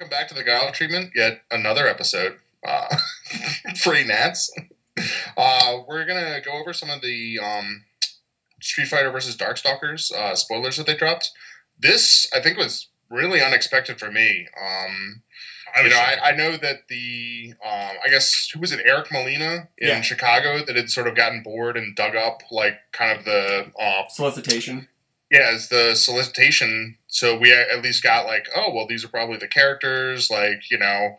Welcome back to the Guile treatment. Yet another episode. Free Nats. We're gonna go over some of the Street Fighter versus Darkstalkers spoilers that they dropped. This, I think, was really unexpected for me. I know that the I guess who was it, Eric Molina in Chicago, that had sort of gotten bored and dug up like kind of the solicitation. Yeah, it's the solicitation. So we at least got like, oh, well, these are probably the characters. Like, you know,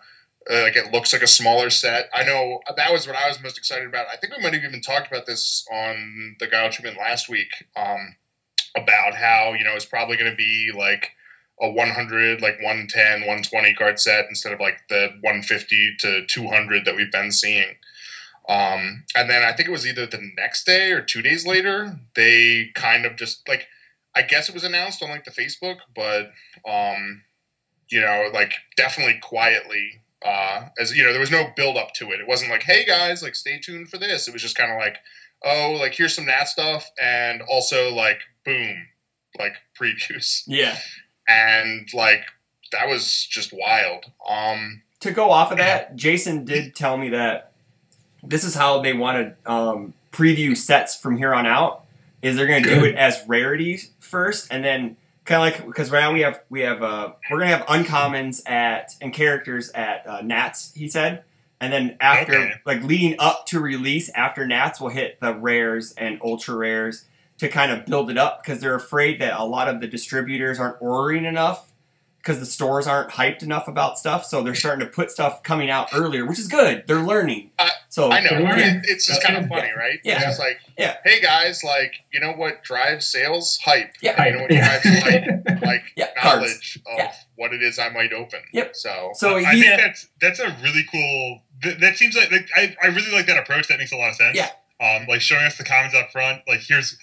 like it looks like a smaller set. I know that was what I was most excited about. I think we might have even talked about this on the Guile treatment last week about how, you know, it's probably going to be like a 100, like 110, 120 card set instead of like the 150 to 200 that we've been seeing. And then I think it was either the next day or 2 days later, they kind of just like, I guess it was announced on like the Facebook, but you know, like definitely quietly, as you know, there was no build up to it. It wasn't like, hey guys, like stay tuned for this. It was just kind of like, oh, like here's some Nat stuff, and also like boom, like previews. Yeah. And like that was just wild. To go off of that, Jason did tell me that this is how they want to preview sets from here on out. Is they're going to do it as rarities first, and then kind of like, because right now we're going to have uncommons and characters at Nats, he said, and then after like leading up to release after Nats, we'll hit the rares and ultra rares to kind of build it up, because they're afraid that a lot of the distributors aren't ordering enough because the stores aren't hyped enough about stuff, so they're starting to put stuff coming out earlier, which is good. They're learning. So I know. It's just kind of funny, right? Yeah. It's just like, hey guys, like, you know what drives sales? Hype. Yeah. You know what drives hype? Like knowledge of what it is I might open. Yep. So I think that's a really cool. That seems like I really like that approach. That makes a lot of sense. Yeah. Like showing us the commons up front. Like here's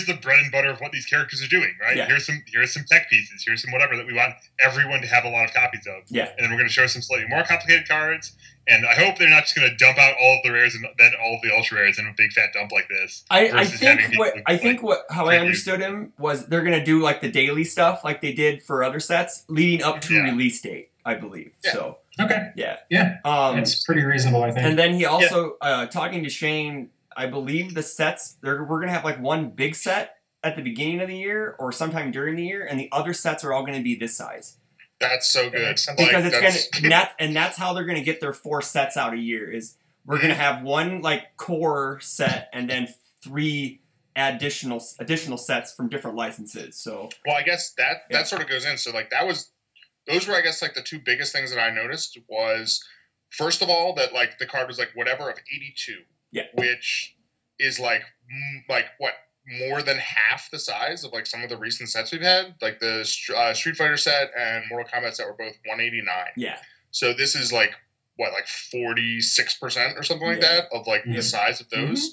the bread and butter of what these characters are doing, right? Yeah. Here's some tech pieces. Here's some whatever that we want everyone to have a lot of copies of. Yeah. And then we're going to show some slightly more complicated cards. And I hope they're not just going to dump out all of the rares and then all of the ultra rares in a big fat dump like this. I think how I understood him was they're going to do like the daily stuff like they did for other sets leading up to release date, I believe. Yeah. So okay. Yeah. It's pretty reasonable, I think. And then he also talking to Shane, I believe the sets we're going to have like one big set at the beginning of the year or sometime during the year, and the other sets are all going to be this size. That's so good. Because that's how they're going to get their 4 sets out a year. Is we're going to have one like core set and then 3 additional sets from different licenses. So well, I guess that sort of goes in. So like those were I guess like the 2 biggest things that I noticed was, first of all, that like the card was like whatever of 82. Yeah. Which is like what, more than half the size of like some of the recent sets we've had, like the Street Fighter set and Mortal Kombat set were both 189. Yeah. So this is like what, like 46% or something like that of like the size of those.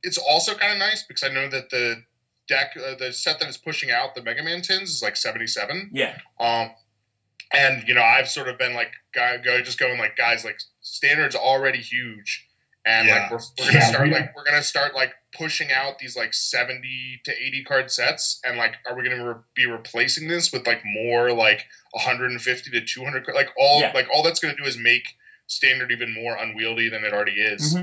It's also kind of nice because I know that the deck, the set that is pushing out the Mega Man tins is like 77. Yeah. And you know I've sort of been like going like, guys, like standard's already huge. And like we're gonna start like pushing out these like 70 to 80 card sets, and like are we gonna be replacing this with like more like 150 to 200 like all that's gonna do is make standard even more unwieldy than it already is.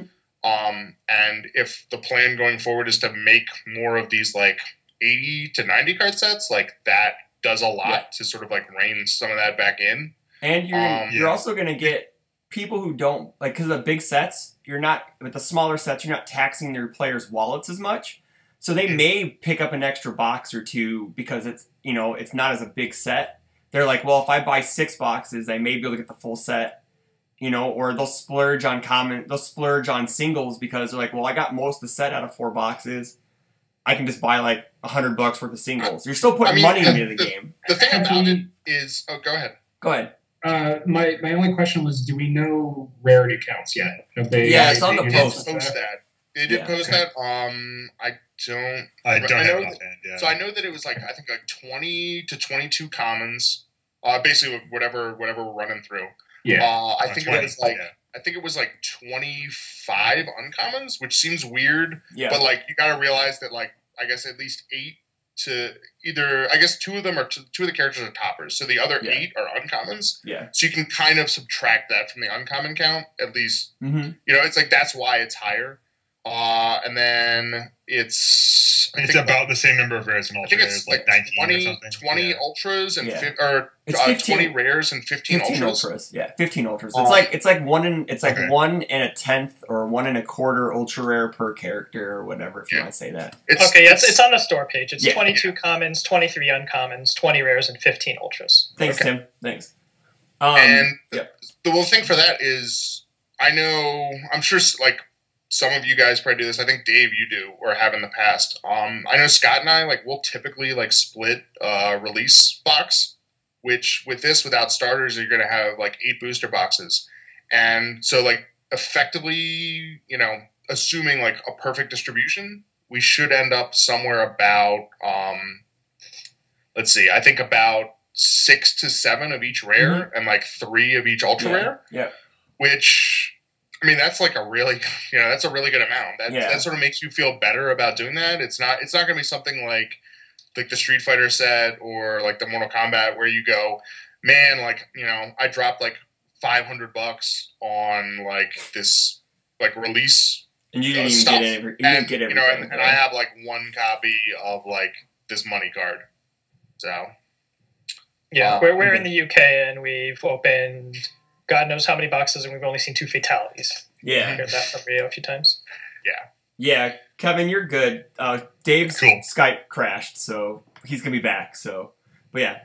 And if the plan going forward is to make more of these like 80 to 90 card sets, like that does a lot to sort of like rein some of that back in. And you're also gonna get people who don't like, because of the big sets, you're not with the smaller sets, you're not taxing their players' wallets as much. So they may pick up an extra box or 2 because it's, you know, it's not as a big set. They're like, well, if I buy 6 boxes, I may be able to get the full set, you know, or they'll splurge on singles because they're like, well, I got most of the set out of 4 boxes. I can just buy like $100 worth of singles. You're still putting money into the game. The thing about it is, go ahead. Go ahead. My only question was, do we know rarity counts yet? It's on the post. They did post that. I don't have offhand, So I know that it was like, I think like 20 to 22 commons, basically whatever we're running through. I think it was like 25 uncommons, which seems weird. But like you got to realize that like I guess at least 8 to either, I guess two of them are two of the characters are toppers, so the other 8 are uncommons. Yeah. So you can kind of subtract that from the uncommon count, at least. Mm-hmm. You know, it's like that's why it's higher. And then it's about the same number of rares and ultra. I think it's like 19 20, or something. 20 ultras and It's 15, 20 rares and 15 ultras. Yeah, 15 ultras. It's like one in one and a tenth or 1 1/4 ultra rare per character or whatever, if you want to say that. It's on the store page. It's 22 commons, 23 uncommons, 20 rares, and 15 ultras. Thanks, Tim. Thanks. And the thing for that is, I'm sure like some of you guys probably do this. I think Dave, you do or have in the past. I know Scott and I we'll typically split release box, which with this without starters you're going to have 8 booster boxes, and so effectively assuming a perfect distribution, we should end up somewhere about let's see, I think about 6 to 7 of each rare and 3 of each ultra rare. Yeah, which. I mean, that's a really, that's a really good amount. That sort of makes you feel better about doing that. It's not going to be something like the Street Fighter set or the Mortal Kombat where you go, man, I dropped $500 on this release and you didn't stuff. Get everything. And I have 1 copy of this money card. So yeah, we're in the UK and we've opened God knows how many boxes, and we've only seen 2 fatalities. Yeah. I've heard that from Rio a few times. Yeah. Yeah, Kevin, you're good. Dave's cool. Skype crashed, so he's going to be back. So, but yeah.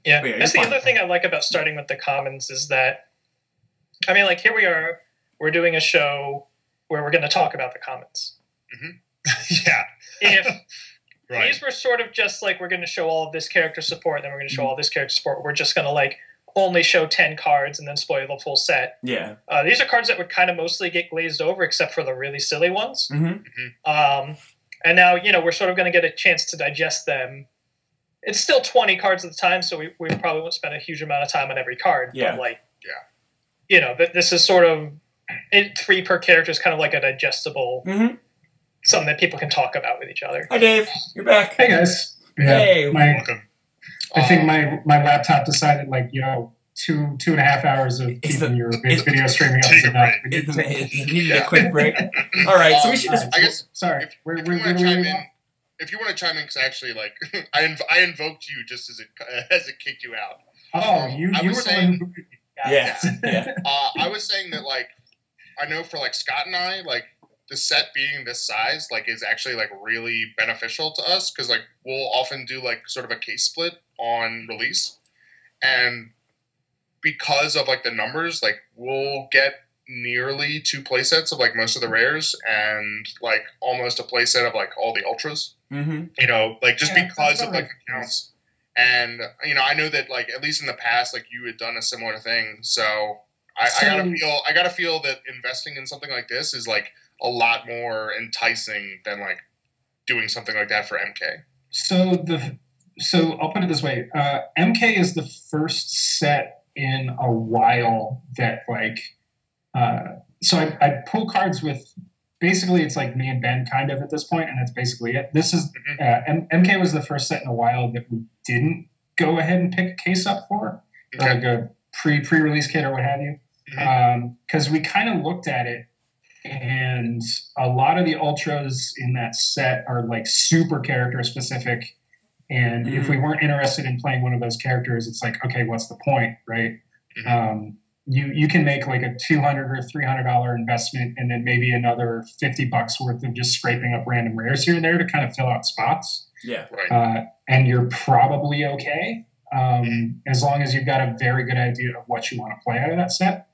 That's the other thing I like about starting with the commons is that, I mean, here we are, we're doing a show where we're going to talk about the commons. Mm-hmm. Yeah. If these were sort of just we're going to show all of this character support, then we're going to show all this character support, we're just going to only show 10 cards and then spoil the full set. Yeah. These are cards that would kind of mostly get glazed over except for the really silly ones. Mm-hmm. And now, we're sort of going to get a chance to digest them. It's still 20 cards at the time, so we probably won't spend a huge amount of time on every card. Yeah. But this is sort of 3 per character is kind of like a digestible something that people can talk about with each other. Hi, Dave. You're back. Hey, guys. Hey. Welcome. I think my laptop decided 2.5 hours of keeping your video streaming up is enough. It needed a quick break. All right, so we should just. I guess. Sorry. If you want to chime in, because actually, I invoked you just as it kicked you out. Oh, you were saying. Yeah. I was saying that I know for Scott and I the set being this size is actually really beneficial to us because we'll often do sort of a case split on release, and because of the numbers we'll get nearly 2 playsets of most of the rares and almost a playset of all the ultras. Mm-hmm. Just because of the counts. And I know that at least in the past you had done a similar thing, so I gotta feel that investing in something like this is a lot more enticing than doing something like that for MK. So I'll put it this way: MK is the first set in a while that so I pull cards with basically it's me and Ben kind of at this point, and that's basically it. This is MK was the first set in a while that we didn't go ahead and pick a case up for, or a pre-release kit or what have you, because we kind of looked at it. And a lot of the ultras in that set are super character specific. And if we weren't interested in playing one of those characters, it's okay, what's the point, right? Mm-hmm. You can make a $200 or $300 investment and then maybe another $50 worth of just scraping up random rares here and there to kind of fill out spots. Yeah. Right. And you're probably okay as long as you've got a very good idea of what you want to play out of that set.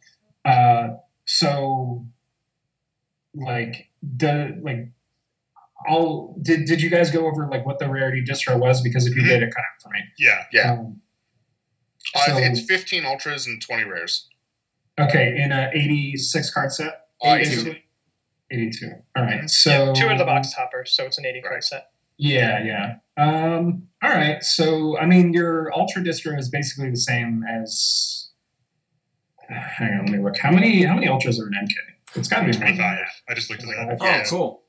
Did you guys go over what the rarity distro was? Because if you did, it kind of for me. Yeah. It's 15 ultras and 20 rares. Okay, in a 86 card set. 82. 82. All right. So 2 are the box toppers, so it's an 80 card set. Yeah. All right. So I mean, your ultra distro is basically the same as. Hang on, let me look. How many ultras are in MK? It's got to be 25. I just looked at that. Oh, cool.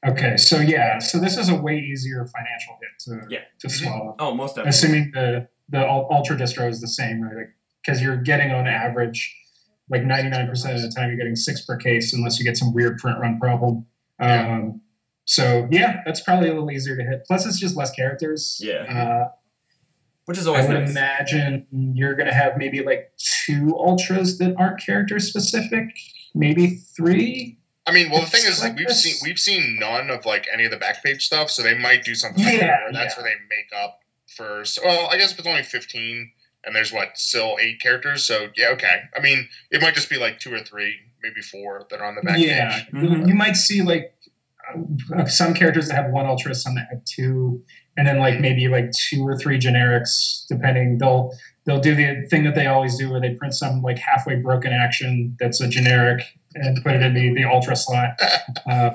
Okay, so so this is a way easier financial hit to swallow. Oh, most definitely. Assuming the Ultra distro is the same, right? Because you're getting on average, like 99% of the time, you're getting 6 per case, unless you get some weird print run problem. So that's probably a little easier to hit. Plus, it's just less characters. Yeah. Which is always I would nice. imagine you're going to have maybe like 2 ultras that aren't character specific, maybe 3. I mean, well, the thing is, like, we've seen none of like any of the back page stuff, so they might do something like that. Where that's where they make up for. So, well, I guess if it's only 15, and there's still 8 characters. So okay. I mean, it might just be like 2 or 3, maybe 4 that are on the back page. You might see like some characters that have 1 ultra, some that have 2, and then like maybe like 2 or 3 generics, depending. They'll do the thing that they always do, where they print some like halfway broken action that's a generic and put it in the ultra slot. I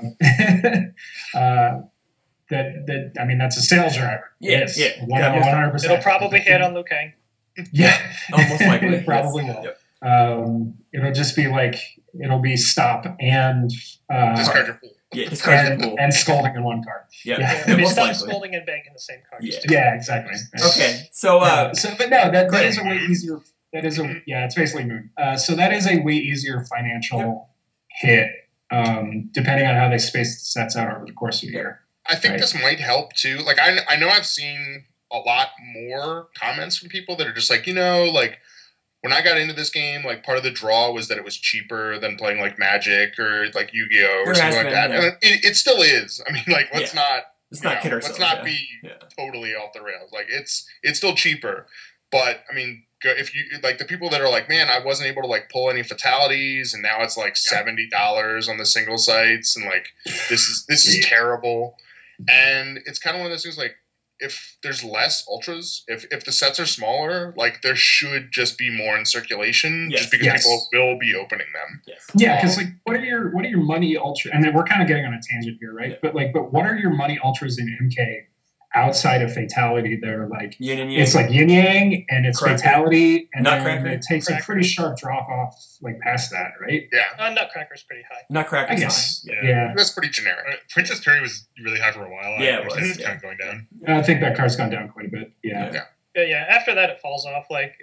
mean, that's a sales driver. Yes, 100%. It'll probably hit on Liu Kang. Yeah, almost likely. It probably will. Yep. It'll just be like it'll be stop and discard your pool. Yeah, discard your pool and scolding in 1 card. It'll be stop, scolding, and bank in the same card. Yeah, exactly. Okay, so but no, that is a way easier. That is it's basically Moon. So that is a way easier financial hit, depending on how they space the sets out over the course of the year. I think this might help too. Like I know I've seen a lot more comments from people that are just like, like when I got into this game, like part of the draw was that it was cheaper than playing like Magic or like Yu-Gi-Oh or something like that. And it still is. I mean, like let's not kid ourselves. Let's not be totally off the rails. Like it's still cheaper, but I mean, if you like the people that are like, man, I wasn't able to like pull any fatalities, and now it's like $70 on the single sites, and like this is terrible. And it's kind of one of those things like, if there's less ultras, if the sets are smaller, like there should just be more in circulation, just because people will be opening them. Yeah, because like, what are your money ultra? And then we're kind of getting on a tangent here, right? But what are your money ultras in MK outside of fatality? They're like yin and yang. It's like yin yang, and it's fatality, and Nutcracker. then it takes a pretty sharp drop off like past that, right? Yeah, Nutcracker's pretty high. Nutcracker's I guess. high. Yeah, that's pretty generic. Princess Perry was really high for a while. Yeah, it was. It's kind of going down. I think that card's gone down quite a bit. Yeah. After that, it falls off. Like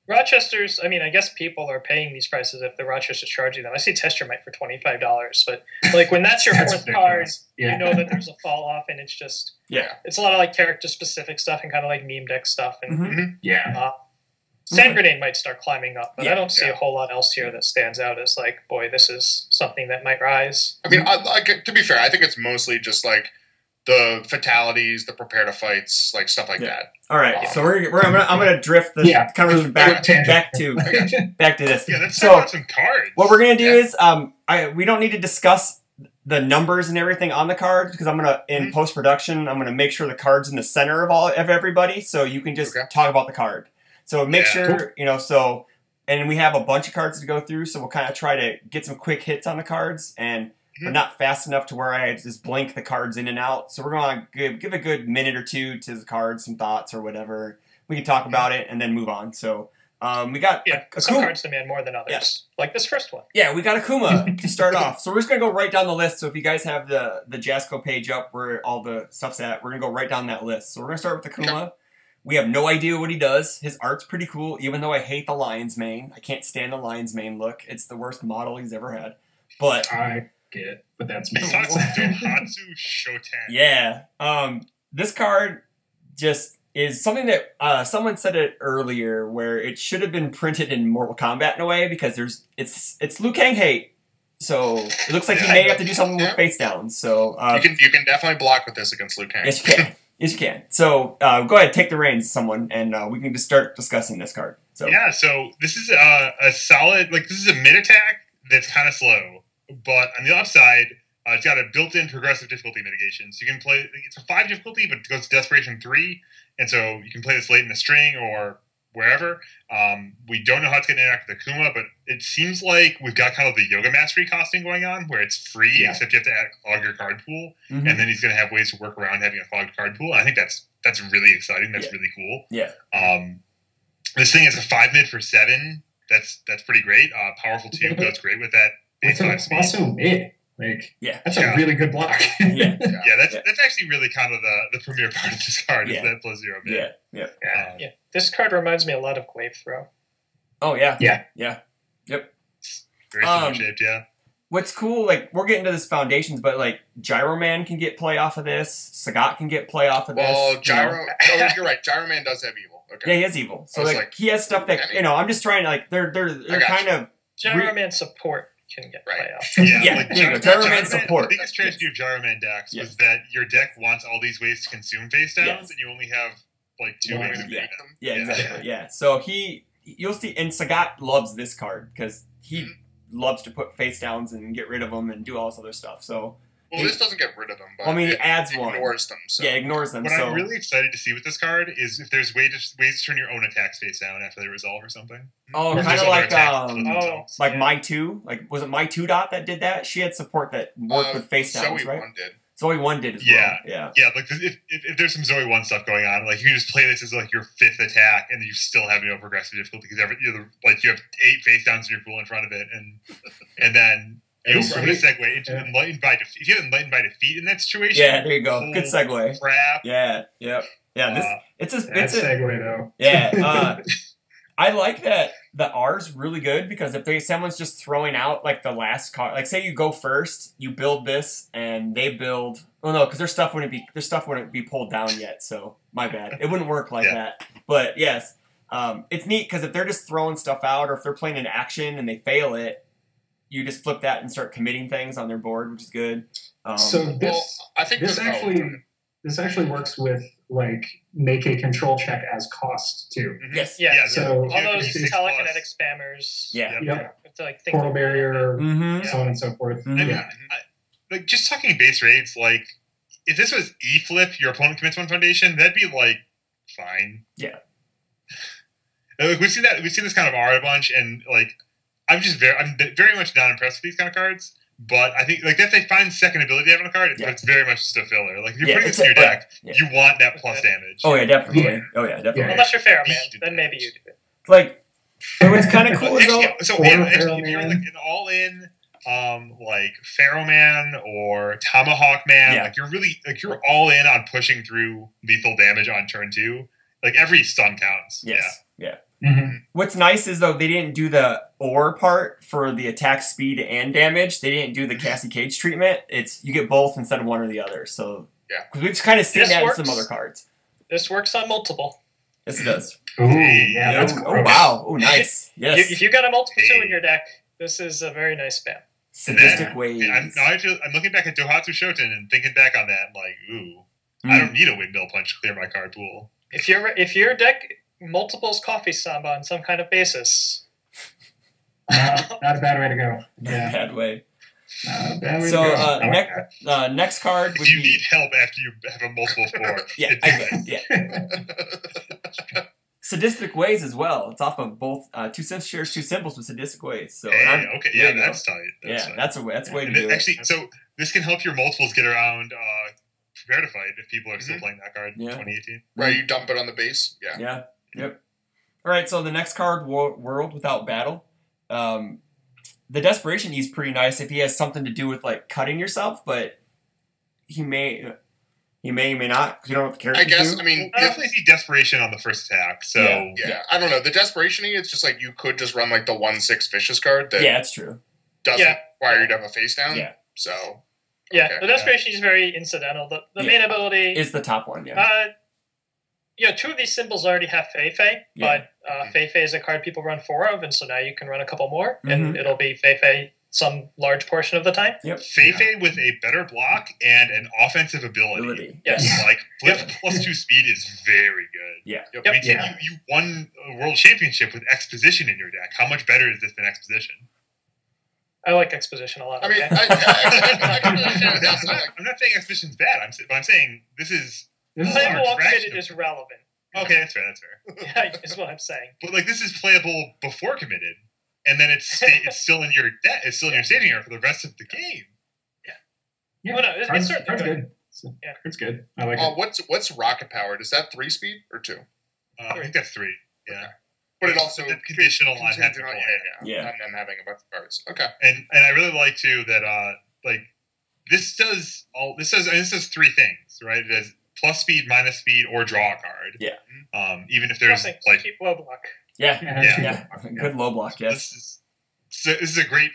Rochester's. I mean, I guess people are paying these prices if the Rochester's charging them. I see Testermite for $25, but like when that's your fourth card, you know that there's a fall off, and it's just it's a lot of like character specific stuff and kind of like meme deck stuff. And Sand Grenade might start climbing up, but I don't see a whole lot else here that stands out as like, boy, this is something that might rise. I mean, to be fair, I think it's mostly just like the fatalities, the prepare to fights, like stuff like that. All right, so I'm gonna drift the conversation back to this. Yeah, let's talk about some cards. What we're gonna do is we don't need to discuss the numbers and everything on the cards, because I'm gonna in post production I'm gonna make sure the card's in the center of everybody, so you can just talk about the card. So make sure and we have a bunch of cards to go through, so we'll kind of try to get some quick hits on the cards, and but not fast enough to where I just blink the cards in and out. So we're going to give a good minute or two to the cards, some thoughts or whatever. We can talk about it and then move on. So we got some cards demand more than others, like this first one. Yeah, we got Akuma to start off. So we're just going to go right down the list. So if you guys have the Jasco page up where all the stuff's at, we're going to go right down that list. So we're going to start with Akuma. We have no idea what he does. His art's pretty cool, even though I hate the Lion's Mane. I can't stand the Lion's Mane look. It's the worst model he's ever had. But I get it, but that's me. Hatsu Shoten. Yeah. This card just is something that someone said it earlier, where it should have been printed in Mortal Kombat in a way, because it's Liu Kang hate. So it looks like he may have to do something with face down. So you can definitely block with this against Liu Kang. Yes, you can. Yes, you can. So go ahead, take the reins, someone, and we can just start discussing this card. So so this is a solid, like, this is a mid attack that's kind of slow, but on the upside, it's got a built-in progressive difficulty mitigation. So you can play, it's a 5 difficulty, but it goes to Desperation 3, and so you can play this late in the string or wherever. We don't know how it's going to interact with Akuma, but it seems like we've got kind of the Yoga Mastery costing going on, where it's free, except you have to clog your card pool, and then he's going to have ways to work around having a clogged card pool. And I think that's really exciting. That's really cool. Yeah. This thing is a 5 mid for 7. That's pretty great. Powerful 2 goes great with that. It's also mid. Like, Yeah. that's a really good block. Yeah. That's actually really kind of the premier part of this card is that +0 bid. Yeah. This card reminds me a lot of Glaive Throw. Oh yeah. Yeah. Yep. Very similar shaped, yeah. What's cool, like, we're getting to this foundations, but, like, Gyro Man can get play off of this. Sagat can get play off of this. Well, Gyro... you're right. Gyro Man does have evil. Okay. Yeah, he has evil. So, like, he has stuff that, I'm just trying to, like, they're kind of... Gyro Man support can get play off. Yeah, like, Gyro Man support. The biggest tragedy of Gyro Man decks was that your deck wants all these ways to consume face downs, and you only have, like, 2 ways to beat them. Yeah, exactly. Yeah. So, you'll see, and Sagat loves this card, because he... loves to put face downs and get rid of them and do all this other stuff. So, this doesn't get rid of them, but it adds one. Ignores them. So. Yeah, ignores them. What I'm really excited to see with this card is if there's ways to turn your own attacks face down after they resolve or something. Oh, kind of like My 2. Like, was it My 2 Dot that did that? She had support that worked with face downs, right? Zoe 1 did as well. Yeah. Like if there's some Zoe 1 stuff going on, like you can just play this as like your 5th attack, and you still have no progressive difficulty because you have 8 face downs in your pool in front of it, and then I'm going to segue into Enlightened by Defeat. If you have Enlightened by Defeat in that situation, there you go. Good segue. Crap. Yeah. It's a segue though. Yeah. I like that the R's really good because if someone's just throwing out like the last card, like say you go first, you build this and they build. Oh no, because their stuff wouldn't be pulled down yet. So my bad. It wouldn't work like that. But yes, it's neat because if they're just throwing stuff out or if they're playing an action and they fail it, you just flip that and start committing things on their board, which is good. So I think this actually works with like make a control check as cost too. Mm-hmm. Yes. Yeah. So all those telekinetic spammers. To like think portal barrier, so on and so forth. Mm-hmm. Like just talking base rates, like if this was E flip, your opponent commits 1 foundation, that'd be like fine. Yeah. Like we've seen this kind of R a bunch, and like I'm very much not impressed with these kind of cards. But I think like if they find second ability to have on a card, it's very much just a filler. Like if you're putting this in your deck, you want that plus damage. Oh yeah, definitely. Unless you're Pharaoh Man, then maybe you do it. Like, what's kind of cool is though. So if you're like an all-in, like Pharaoh Man or Tomahawk Man, like you're all in on pushing through lethal damage on turn 2. Like every stun counts. Yes. Yeah. Mm-hmm. What's nice is though they didn't do the or part for the attack speed and damage. They didn't do the Cassie Cage treatment. It's you get both instead of one or the other. So because we've kind of seen that in some other cards. This works on multiple. Yes, it does. Ooh, yeah. Oh wow. Oh nice. Yes. If you got a multiple 2 in your deck, this is a very nice spam. Sadistic ways. I'm looking back at Dohatsu Shoten and thinking back on that, like, ooh, I don't need a windmill punch to clear my card pool. If your deck multiples Coffee Samba on some kind of basis. Not a bad way to go. Not a bad way. So next card would if you need help after you have a multiple 4. Sadistic Ways as well. It's off of both 2 shares 2 symbols with Sadistic Ways. So that's tight. That's a way to do it. Actually, so this can help your multiples get around Prepare to Fight if people are still playing that card in 2018. Right, you dump it on the base. Yeah. Yep. All right, so the next card, World Without Battle. The Desperation is pretty nice if he has something to do with like cutting yourself, but he may not because you don't know what the characters do. I mean, I definitely see Desperation on the first attack. So I don't know. The Desperation, it's just like you could just run like the 1/6 Vicious card. That that's true. Doesn't require you to have a face down. Yeah. So. Yeah, the Desperation is very incidental. The main ability is the top one. 2 of these symbols already have Fei-Fei, but Fei-Fei is a card people run 4 of, and so now you can run a couple more, and it'll be Fei-Fei some large portion of the time. Yep. Fei-Fei with a better block and an offensive ability. Yes. Like, flip +2 speed is very good. Yeah. I mean, you won a world championship with Exposition in your deck. How much better is this than Exposition? I like Exposition a lot. I mean, I'm not saying Exposition's bad, but I'm saying this is... Playable committed is relevant. Okay, that's fair. Yeah, is what I'm saying. But like, this is playable before committed, and then it's still in your debt. It's still in your staging area for the rest of the game. Yeah. Well, no, it's certainly good. It's good. I like it. What's rocket powered? Is that 3 speed or 2? I think that's 3. Yeah. Okay. But it also conditional on having and then having a bunch of cards. Okay. And I really like too that like this does three things, right? It does plus speed, minus speed, or draw a card. Yeah. Even if there's like keep low block. Yeah. Good low block. Yes. This is a very,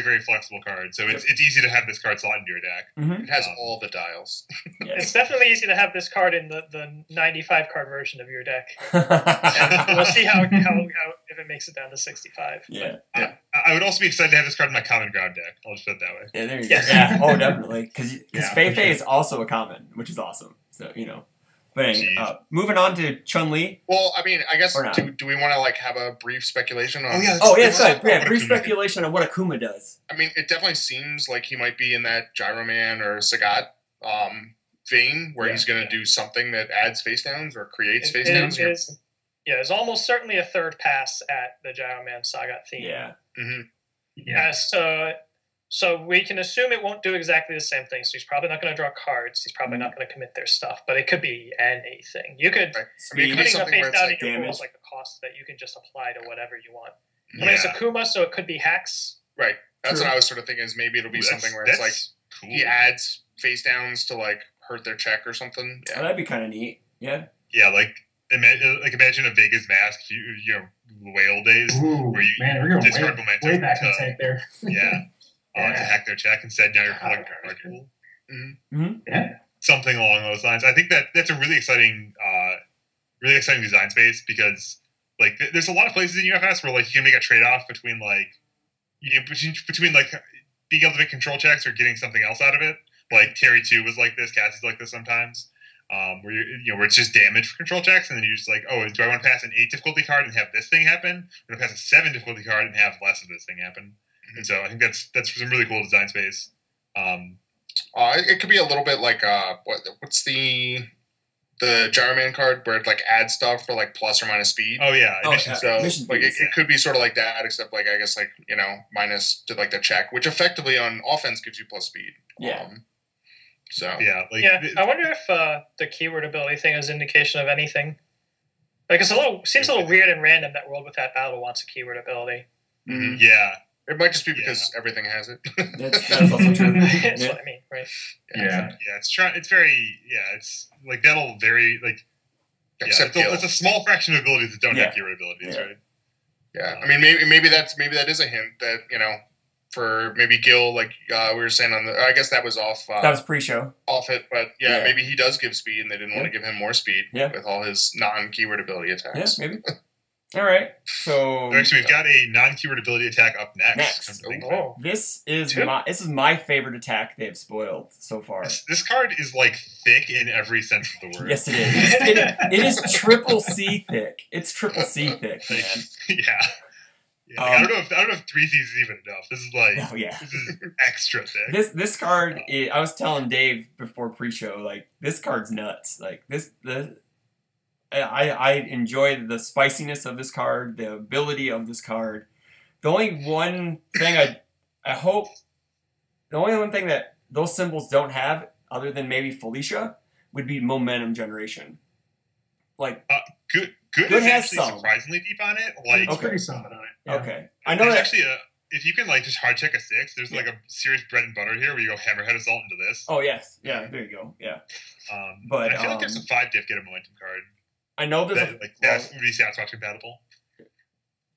very flexible card. So it's easy to have this card slot into your deck. Mm-hmm. It has all the dials. Yes. It's definitely easy to have this card in the 95 card version of your deck. And we'll see how if it makes it down to 65. Yeah. I would also be excited to have this card in my common ground deck. I'll just put it that way. Yeah, there you go. Yeah. Oh, definitely. Because Fei sure. is also a common, which is awesome. So, But anyway, moving on to Chun-Li. Well, I mean, I guess, do we want to, like, have a brief speculation on... It's good. Yeah, brief speculation on what Akuma does. I mean, it definitely seems like he might be in that Gyro Man or Sagat vein, where he's going to do something that adds face downs or creates face downs. It's almost certainly a third pass at the Gyro Man Sagat theme. Yeah. Mm-hmm. Yeah. So we can assume it won't do exactly the same thing. So he's probably not going to draw cards. He's probably not going to commit their stuff. But it could be anything. You could putting the face down in your rules like the cost that you can just apply to whatever you want. I mean, it's Akuma, so it could be hacks. Right. That's what I was sort of thinking. Is maybe it'll be something where it's like he adds face downs to like hurt their check or something. Yeah, that'd be kind of neat. Yeah. Yeah, like imagine a Vegas Mask, whale days where you discard momentum way back in tank there. Yeah. To hack their check instead. Now you're collecting a card pool. Yeah. Something along those lines. I think that's a really exciting design space because like there's a lot of places in UFS where like you can make a trade off between like between like being able to make control checks or getting something else out of it. Like Terry 2 was like this, Cassie's like this sometimes. Where it's just damage for control checks, and then you're just like, oh, do I want to pass an 8 difficulty card and have this thing happen? Or pass a 7 difficulty card and have less of this thing happen? And so I think that's some really cool design space. It could be a little bit like what's the Gyro Man card where it like adds stuff for like plus or minus speed. Oh yeah, So like it could be sort of like that, except like I guess like minus to like the check, which effectively on offense gives you plus speed. Yeah. I wonder if the keyword ability thing is indication of anything. Like seems a little weird and random that World Without Battle wants a keyword ability. Mm-hmm. Yeah. It might just be because everything has it. That's also true. That's what I mean, right? Yeah. It's very it's like that'll vary like except it's a small fraction of abilities that don't have keyword abilities, right? Yeah. I mean maybe that is a hint that, for maybe Guile, like we were saying I guess that was off. That was pre-show. Off it, but maybe he does give speed, and they didn't want to give him more speed with all his non-keyword ability attacks. Yeah, maybe. All right, so actually, we've got a non-keyword ability attack up next. This is my favorite attack they've spoiled so far. This card is like thick in every sense of the word. Yes, it is. It is triple C thick. It's triple C thick, man. Yeah, I don't know if 3C is even enough. This is like, this is extra thick. This card, I was telling Dave before pre-show, like this card's nuts. Like I enjoy the spiciness of this card, the ability of this card. The only one thing the only one thing that those symbols don't have, other than maybe Felicia, would be momentum generation. Like Good is actually surprisingly deep on it. Like it's pretty solid on it. Yeah. Okay, I know there's that actually if you can like just hard check a 6, there's like a serious bread and butter here where you go Hammerhead Assault into this. Oh yes, yeah, there you go, yeah. But I feel like there's a 5-diff get a momentum card. I know there's that would be Sasquatch compatible.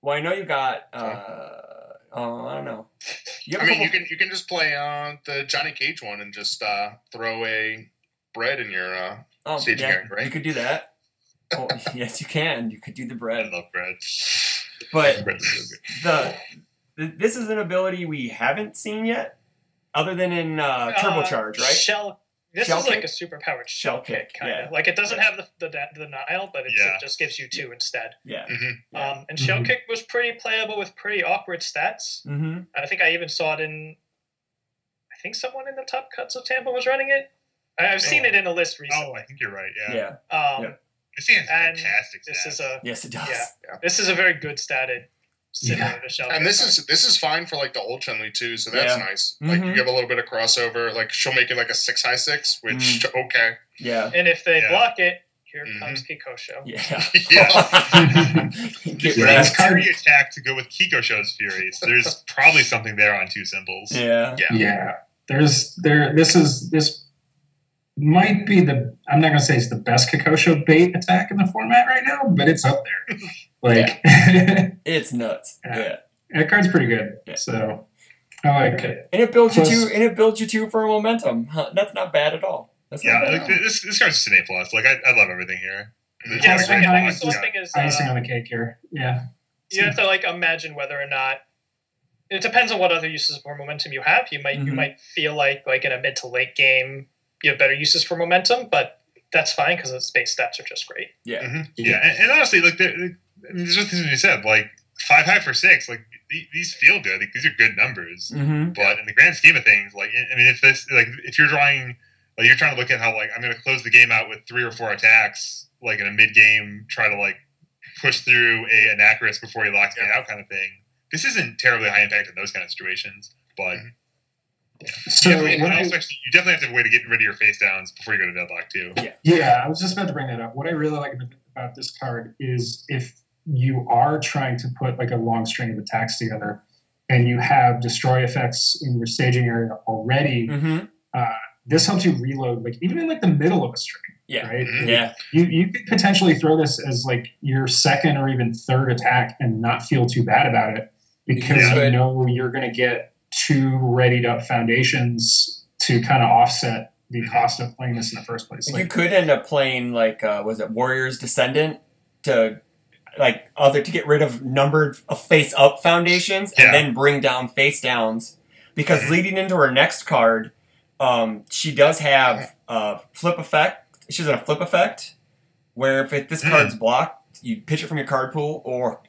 Well, I know you got. I don't know. You can just play the Johnny Cage one and just throw a bread in your staging area, right? You could do that. Oh, yes, you can. You could do the bread. I love bread. But Bread's so good. this is an ability we haven't seen yet, other than in Turbocharge, right? This is like a superpowered shell kick, kind of. Like it doesn't have the denial, but it just gives you 2 instead. Yeah. Mm-hmm. And shell kick was pretty playable with pretty awkward stats. Mm-hmm. I think I even saw it in. I think someone in the top cuts of Tampa was running it. I've seen it in a list recently. Oh, I think you're right. Yeah. This has fantastic stats. Yes, it does. Yeah. This is a very good statted. Similar to shell and this is fine for like the old Chun-Li too, so that's nice. Like you give a little bit of crossover. Like she'll make it like a 6/6, which okay. Yeah. And if they block it, here comes Kikosho. Yeah. It's Fury attack to go with Kikoshow's Fury. So there's probably something there on 2 symbols. Yeah. This might be I'm not going to say it's the best Kakosho bait attack in the format right now, but it's up there. Like, it's nuts. Yeah. That card's pretty good. Yeah. So I like it. And it builds you too for momentum. That's not bad at all. That's not bad like, at all. this card's just an A+. Like, I love everything here. Yeah, I guess the one thing is icing on the cake here. Yeah. You have to like imagine whether or not it depends on what other uses for momentum you have. You might feel like in a mid to late game you have better uses for momentum, but that's fine because its base stats are just great. Yeah. And honestly, like there's just things you said, like 5 high for 6, like these feel good. Like, these are good numbers, but in the grand scheme of things, like, I mean, if you're drawing, like, you're trying to look at how, like, I'm going to close the game out with 3 or 4 attacks, like in a mid game, try to like push through an Anachorus before he locks me out, kind of thing. This isn't terribly high impact in those kind of situations, but so you definitely have to have a way to get rid of your face downs before you go to deadlock too. Yeah, I was just about to bring that up. What I really like about this card is if you are trying to put like a long string of attacks together and you have destroy effects in your staging area already, this helps you reload, like, even in like the middle of a string. Yeah. Right? Yeah. You could potentially throw this as like your second or even third attack and not feel too bad about it because you know you're going to get 2 readied up foundations to kind of offset the cost of playing this in the first place. You could end up playing like was it Warrior's Descendant to get rid of numbered face up foundations and then bring down face downs, because leading into her next card, she does have a flip effect. She's in a flip effect where if this card's blocked, you pitch it from your card pool, or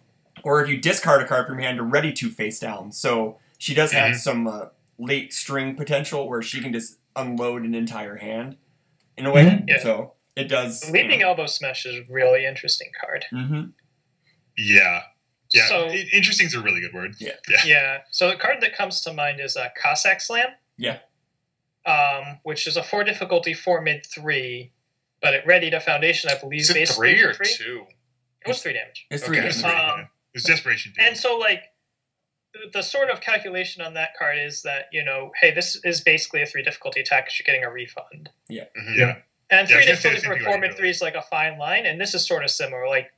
if you discard a card from your hand, you're ready to face down. So she does have some late string potential where she can just unload an entire hand in a way. So it does. Leaping Elbow Smash is a really interesting card. Yeah. So, interesting is a really good word. Yeah. So the card that comes to mind is Cossack Slam. Yeah. Which is a 4 difficulty 4 mid 3, but it readied a foundation, I believe. Is it 3 or 2? It was 3 damage. It's 3 damage. It was desperation. And so, like, the sort of calculation on that card is that, hey, this is basically a 3 difficulty attack because you're getting a refund. Yeah. And 3 difficulty for 4 mid 3 is like a fine line, and this is sort of similar. Like,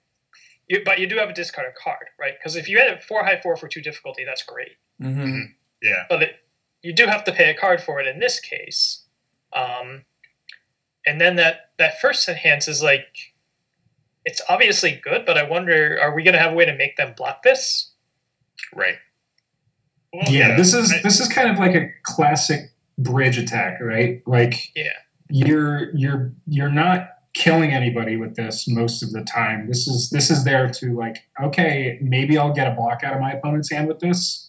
but you do have a discarded card, right? Because if you had a 4 high 4 for 2 difficulty, that's great. Yeah. But you do have to pay a card for it in this case. And then that first enhance is like, it's obviously good, but I wonder, are we going to have a way to make them block this? Right. Well, this is kind of like a classic bridge attack, right? Like, you're not killing anybody with this most of the time. This is there to, like, okay, maybe I'll get a block out of my opponent's hand with this.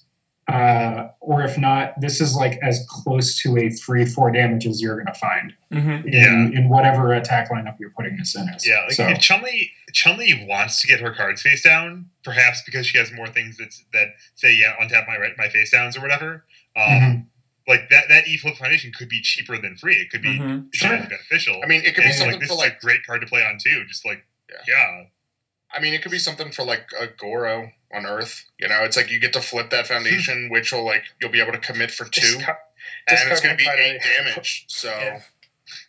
Or if not, this is like as close to a free 4 damage as you're going to find in whatever attack lineup you're putting this in as. Yeah, like if Chun-Li wants to get her cards face down, perhaps because she has more things that say untap my face downs or whatever. Like that E-Flip Foundation could be cheaper than free. It could be beneficial. I mean, it could be something this for is like a great card to play on too. Just like I mean, it could be something for like a Goro on Earth. It's like you get to flip that foundation, which will you'll be able to commit for 2, and it's going to be 8 damage. So,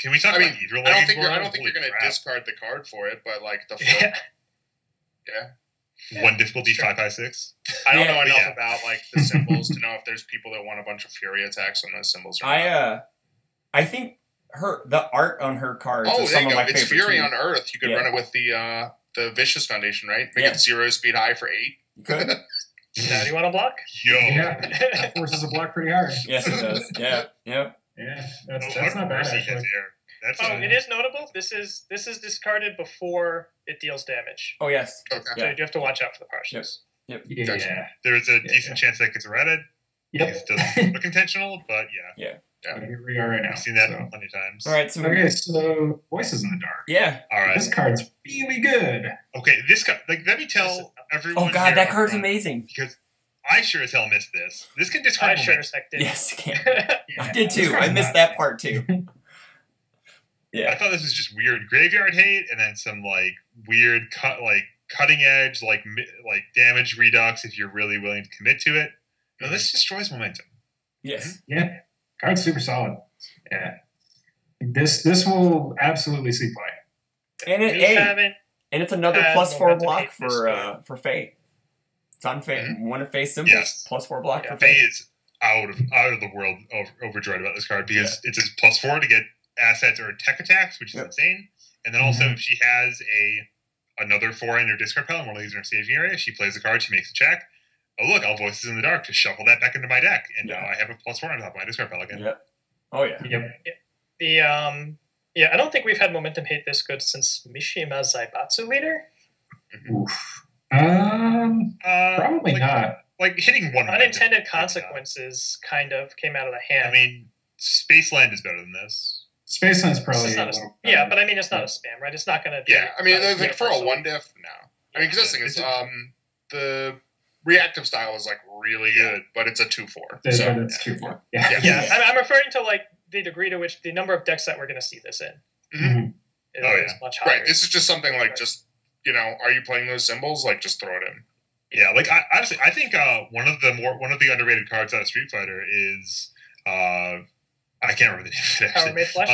can we talk? I don't think you're going to discard the card for it, but like the flip. One difficulty 5 high 6. I don't know enough about like the symbols to know if there's people that want a bunch of Fury attacks on those symbols. Or not. I think the art on her cards. Oh, is there some you go. of my It's favorite Fury too. on Earth. You could run it with the Vicious Foundation, right? Make it 0 speed high for 8. You could. Now, do you want to block? That forces a block pretty hard. Yes, it does. Yeah. Yeah, that's not bad. Actually. It is notable. This is discarded before it deals damage. Oh yes. Okay. So you do have to watch out for the partials. Yep. Yeah. There's a decent chance that gets redded. Yep. It doesn't look intentional, but Here we are right now. I've seen that plenty of times. All right. So Voices in the Dark. Yeah. All right. This card's really good. Okay, this card. Like, let me tell everyone. Oh God, that card's amazing. Because I sure as hell missed this. This can discard. I sure as heck did. Yes, it can. I did too. I missed that part too. I thought this was just weird graveyard hate, and then some like weird cutting edge like damage redux if you're really willing to commit to it. No, this destroys momentum. Yes. Yeah. Card's super solid. Yeah. This will absolutely see play. And it's another +4 block for Faye. It's on Faye. One of Faye's symbols. Yes. +4 block for Faye Faye. is out of the world overjoyed about this card because it's a +4 to get assets or tech attacks, which is insane. And then also if she has another 4 in her discard pile and one of these in her staging area, she plays the card, she makes a check. Oh look, all Voices in the Dark to shuffle that back into my deck, and now I have a +4 on top of my discard pile again. Yep. Oh yeah. Yep. I don't think we've had momentum hate this good since Mishima Zaibatsu Leader. Probably not. Like hitting one unintended consequences kind of came out of the hand. I mean, Spaceland is better than this. Spaceland's probably but I mean it's not a spam, right? It's not going to. Yeah, I mean, like for a 1 diff, no. I mean, because this thing is the reactive style is like really good, but it's a 2/4. But it's 2/4. Yeah. I'm referring to like the degree to which the number of decks that we're going to see this in is much higher. Right. This is just something like just are you playing those symbols? Like just throw it in. Yeah, like honestly, I think one of the underrated cards out of Street Fighter is I can't remember the name of it actually. Power Made Flesh.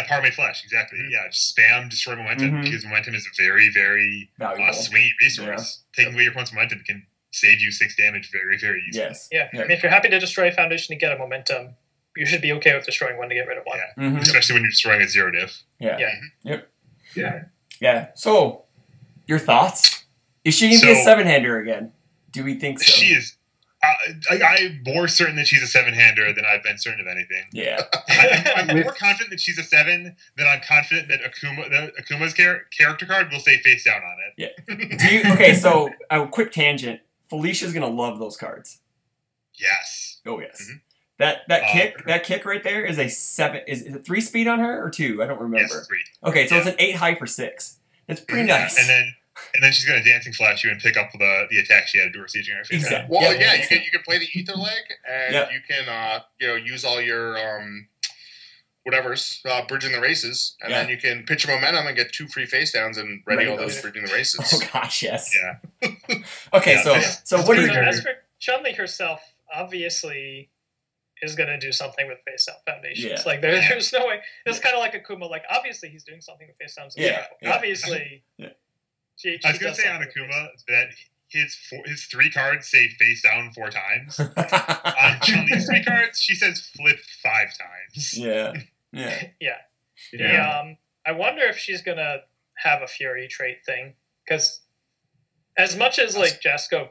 Power Made Flesh, exactly. Yeah, just spam destroy momentum because momentum is a very, very swingy resource. Taking away your opponent's momentum can save you 6 damage very, very easily. Yes. Yeah. I mean, if you're happy to destroy a foundation to get a momentum, you should be okay with destroying one to get rid of one. Yeah. Especially when you're destroying a 0 diff. Yeah. Yep. Yeah. So, your thoughts? Is she going to be a 7-hander again? Do we think so? She is. I'm more certain that she's a 7-hander than I've been certain of anything. Yeah. I'm more confident that she's a 7 than I'm confident that Akuma's character card will say face down on it. Yeah. Okay, so a quick tangent. Felicia's going to love those cards. Yes. Oh, yes. That kick right there is a 7. Is it 3 speed on her or 2? I don't remember. Yes, 3. Okay, so it's an 8 high for 6. That's pretty nice. And then she's going to Dancing Flash you and pick up the attack she had to do her sieging area. Exactly. Well, you can play the Ether Leg, and you can use all your whatever's bridging the races, and then you can pitch a momentum and get 2 free face downs and ready all those bridging the races. Oh gosh, yes. Yeah. Okay, so what do you? As for Chun-Li herself, obviously is going to do something with face down foundations. Yeah. Like there's no way. It's kind of like Akuma. Like obviously he's doing something with face downs. Obviously. She I was going to say on Akuma that his 3 cards say face down 4 times. On Chun-Li's 3 cards, she says flip 5 times. Yeah. I wonder if she's going to have a Fury trait thing. Because as much as like Jasko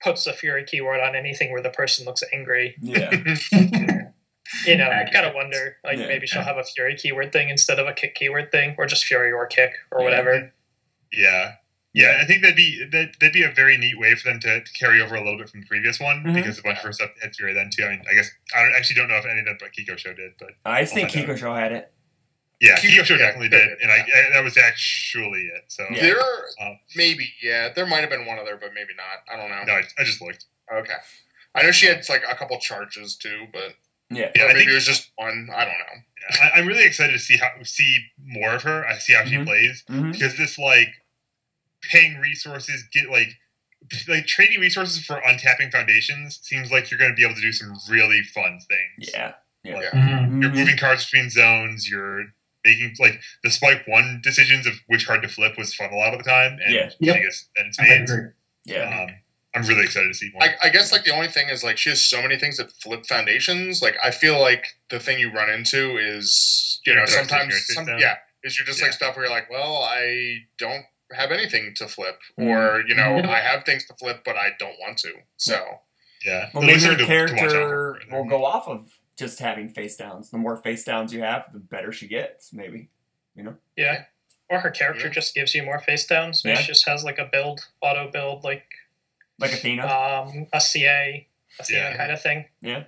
puts a Fury keyword on anything where the person looks angry. Yeah. You kind of wonder, like maybe she'll have a Fury keyword thing instead of a kick keyword thing, or just Fury or kick or whatever. Yeah. I think that'd be a very neat way for them to carry over a little bit from the previous one because a bunch of her stuff had Fury then too. I mean, I guess I actually don't know if any of that but Kiko Show did, but I think Kiko Show had it. Yeah, Kiko Show definitely did, and that was actually it. So there there might have been one other, but maybe not. I don't know. No, I just looked. Okay, I know she had like a couple charges too, but maybe it was just one. I don't know. Yeah, I'm really excited to see more of her. I see how she plays because this like paying resources, get like trading resources for untapping foundations seems like you're going to be able to do some really fun things. You're moving cards between zones. You're making like the swipe 1 decisions of which card to flip was fun a lot of the time. And I'm really excited to see more. I guess like the only thing is like she has so many things that flip foundations. Like I feel like the thing you run into is sometimes is you're just like stuff where you're like, well, I don't have anything to flip, or I have things to flip, but I don't want to. So well, maybe the character will go off of just having face downs. The more face downs you have, the better she gets. Maybe or her character just gives you more face downs. Maybe she just has like a auto build like Athena, a CA kind of thing. Yeah,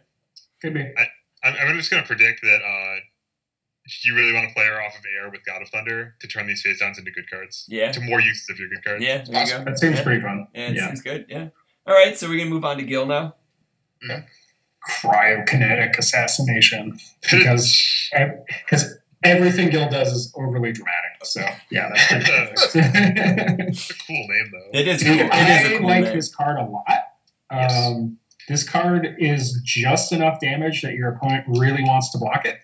could be. I'm just going to predict that you really want to play her off of air with God of Thunder to turn these face downs into good cards. Yeah. To more uses of your good cards. Yeah, there you go. That seems pretty fun. Yeah, it seems good. Yeah. All right, so we're going to move on to Guile now. Cryokinetic assassination. Because everything Guile does is overly dramatic. So, that's pretty good. It's a cool name, though. It is cool. It is a cool name. I like name. this card a lot. This card is just enough damage that your opponent really wants to block it.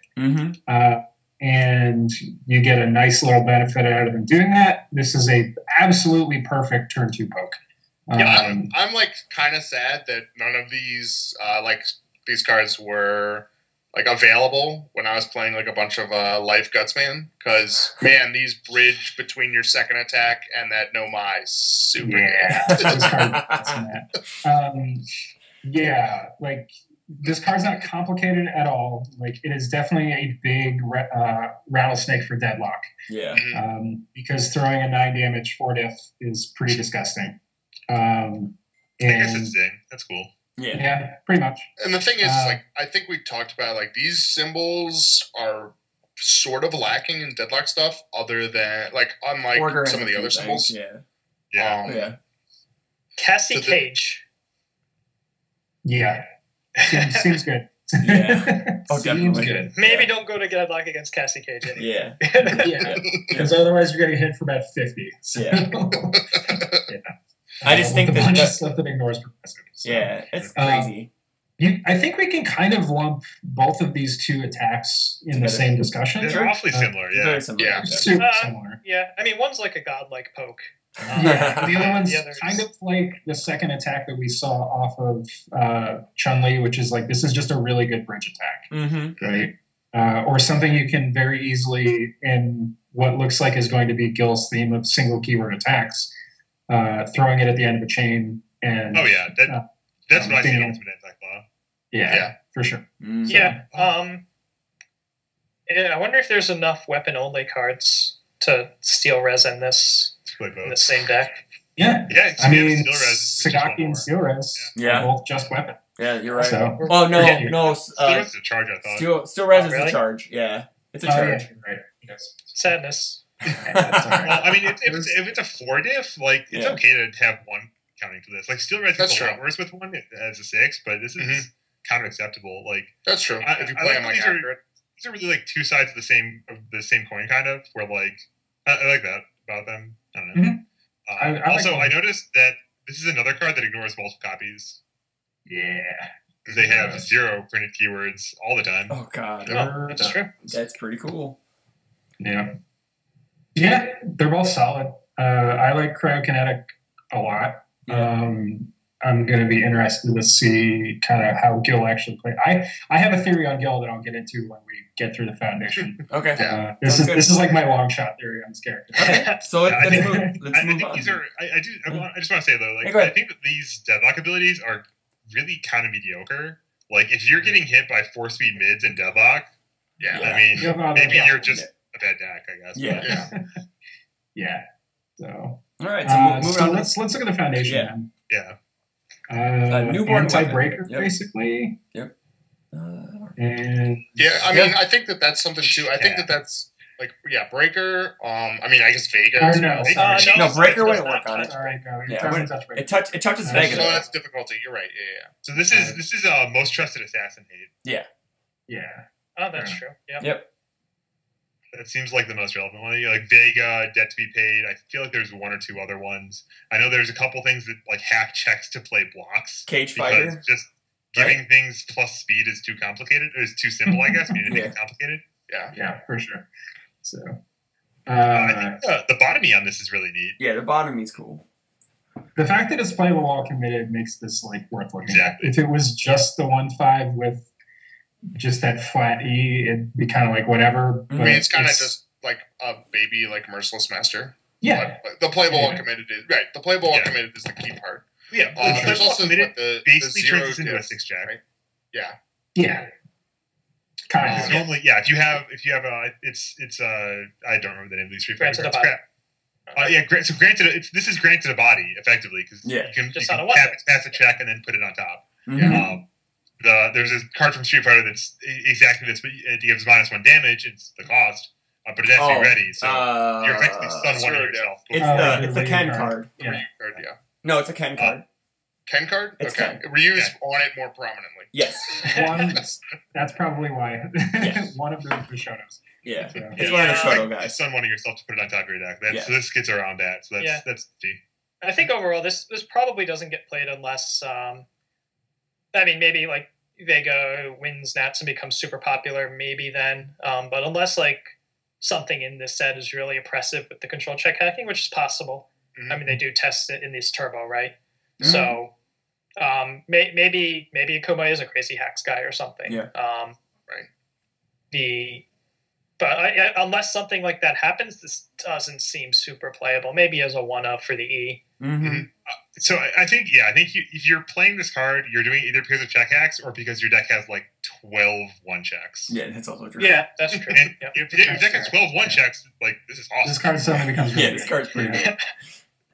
And you get a nice little benefit out of them doing that. This is a absolutely perfect turn 2 poke. I'm like kind of sad that none of these these cards were like available when I was playing like a bunch of Life Gutsman, because man, these bridge between your second attack and that no my super good. Yeah, like this card's not complicated at all. Like it is definitely a big rattlesnake for deadlock. Yeah, because throwing a 9 damage 4-diff is pretty disgusting. I guess it's Zing. That's cool. Yeah, pretty much. And the thing is, like, I think we talked about, like, these symbols are sort of lacking in deadlock stuff, other than, like, unlike some of the other symbols. Yeah. Cassie Cage. Yeah. Seems good. Yeah. Oh, definitely. Good. Maybe don't go to deadlock against Cassie Cage anymore. Yeah. Because otherwise you're going to hit for about 50. So. Yeah. I just think that bunch of stuff that ignores progressive. So. Yeah, it's crazy. I think we can kind of lump both of these 2 attacks in the same discussion. They're awfully similar, Very similar. Yeah. Super similar. Yeah, I mean, one's like a godlike poke. The other one's kind of like the second attack that we saw off of Chun-Li, which is like, this is just a really good bridge attack, right? Or something you can very easily, in what looks like is going to be Guile's theme of single keyword attacks, throwing it at the end of a chain. And that's what I see in Ultimate Anti-Claw. Yeah, for sure. Yeah. I wonder if there's enough weapon-only cards to steal res in this in the same deck. Yeah. I mean, Sagaki and Steel Res are both just weapon. Yeah, you're right. So, no. Steel Res is a charge, I thought. Steel Res is a charge. Yeah, it's a charge. Right. Yes. Sadness. Well, I mean, if it's a 4-diff, like, it's okay to have one counting to this. Like, Steel Res is a lot worse with one as a 6, but this is kind of acceptable. Like, that's true. If you play them like accurate. These are really like 2 sides of the same coin, kind of. Where like I like that about them. I don't know. I noticed that this is another card that ignores multiple copies. Yeah, because they have 0 printed keywords all the time. Oh god, that's true. That's pretty cool. Yeah, they're both solid. I like Cryokinetic a lot. I'm going to be interested to see kind of how Guile actually plays. I have a theory on Guile that I'll get into when we get through the foundation. Okay. This is like my long shot theory on this character. Okay. So let's move on. These are. I just want to say though, like, I think that these deadlock abilities are really kind of mediocre. Like, if you're getting hit by 4-speed mids in deadlock, I mean, maybe you're just a bad deck, I guess. Yeah. So. All right. So moving on. Let's look at the foundation. Yeah. Newborn Anti-Breaker, basically. Yep. And I mean, I think that's something too. I think that's like, Breaker. I mean, I guess Vega. No, Breaker wouldn't work on it. Sorry, no, it touches Vega. So that's difficulty. You're right. Yeah. So this is most trusted assassin hate. Yeah. Oh, that's true. Yep. That seems like the most relevant one. Like Vega, Debt to be Paid. I feel like there's 1 or 2 other ones. I know there's a couple things that like hack checks to play blocks. Cage Fighter. Just giving things plus speed is too complicated. Or is too simple, I guess. Meaning it's complicated. Yeah, for sure. So I think the bottomy on this is really neat. Yeah, the bottomy's cool. The fact that it's playable while committed makes this like worth looking at. Exactly. If it was just the 1/5 with just that flat E, it'd be kind of like whatever. I mean, it's kind of just like a baby, like Merciless Master. Yeah. But the playable while committed is right. The playable while committed is the key part. Yeah. There's also the basically 0 turns into a 6-jack. Right? Yeah. Kind of. Normally, if you have it's I don't remember the name of these Street Fighter. So granted, this is granted a body effectively because you can pass a check and then put it on top. There's a card from Street Fighter that's exactly this, but it gives -1 damage. It's the cost, but it has to be ready, so you're effectively stun one of yourself. It's the Ken card. No, it's a Ken card. Ken card? It's okay. Ken. Reuse on it more prominently. Yes. That's probably why. One of them for Shotos. Yeah. So. It's one of the Shoto guys. Stun one of yourself to put it on top of your deck. So this gets around that. So that's G. I think overall this probably doesn't get played unless I mean, maybe like Vega wins Nats and becomes super popular, maybe then. But unless like something in this set is really oppressive with the control check hacking, which is possible. Mhm. I mean, they do test it in these turbo, right? Mhm. So maybe Akuma is a crazy hacks guy or something. Yeah. Right. Unless something like that happens, this doesn't seem super playable. Maybe as a 1-up for the E. Mm-hmm. So I think if you're playing this card, you're doing it either because of check hacks or because your deck has like 12 1-checks. Yeah, that's also true. Yeah, that's true. And Yeah. if your deck has 12 1-checks, like this is awesome. This card suddenly becomes really Yeah, this good. card's pretty good.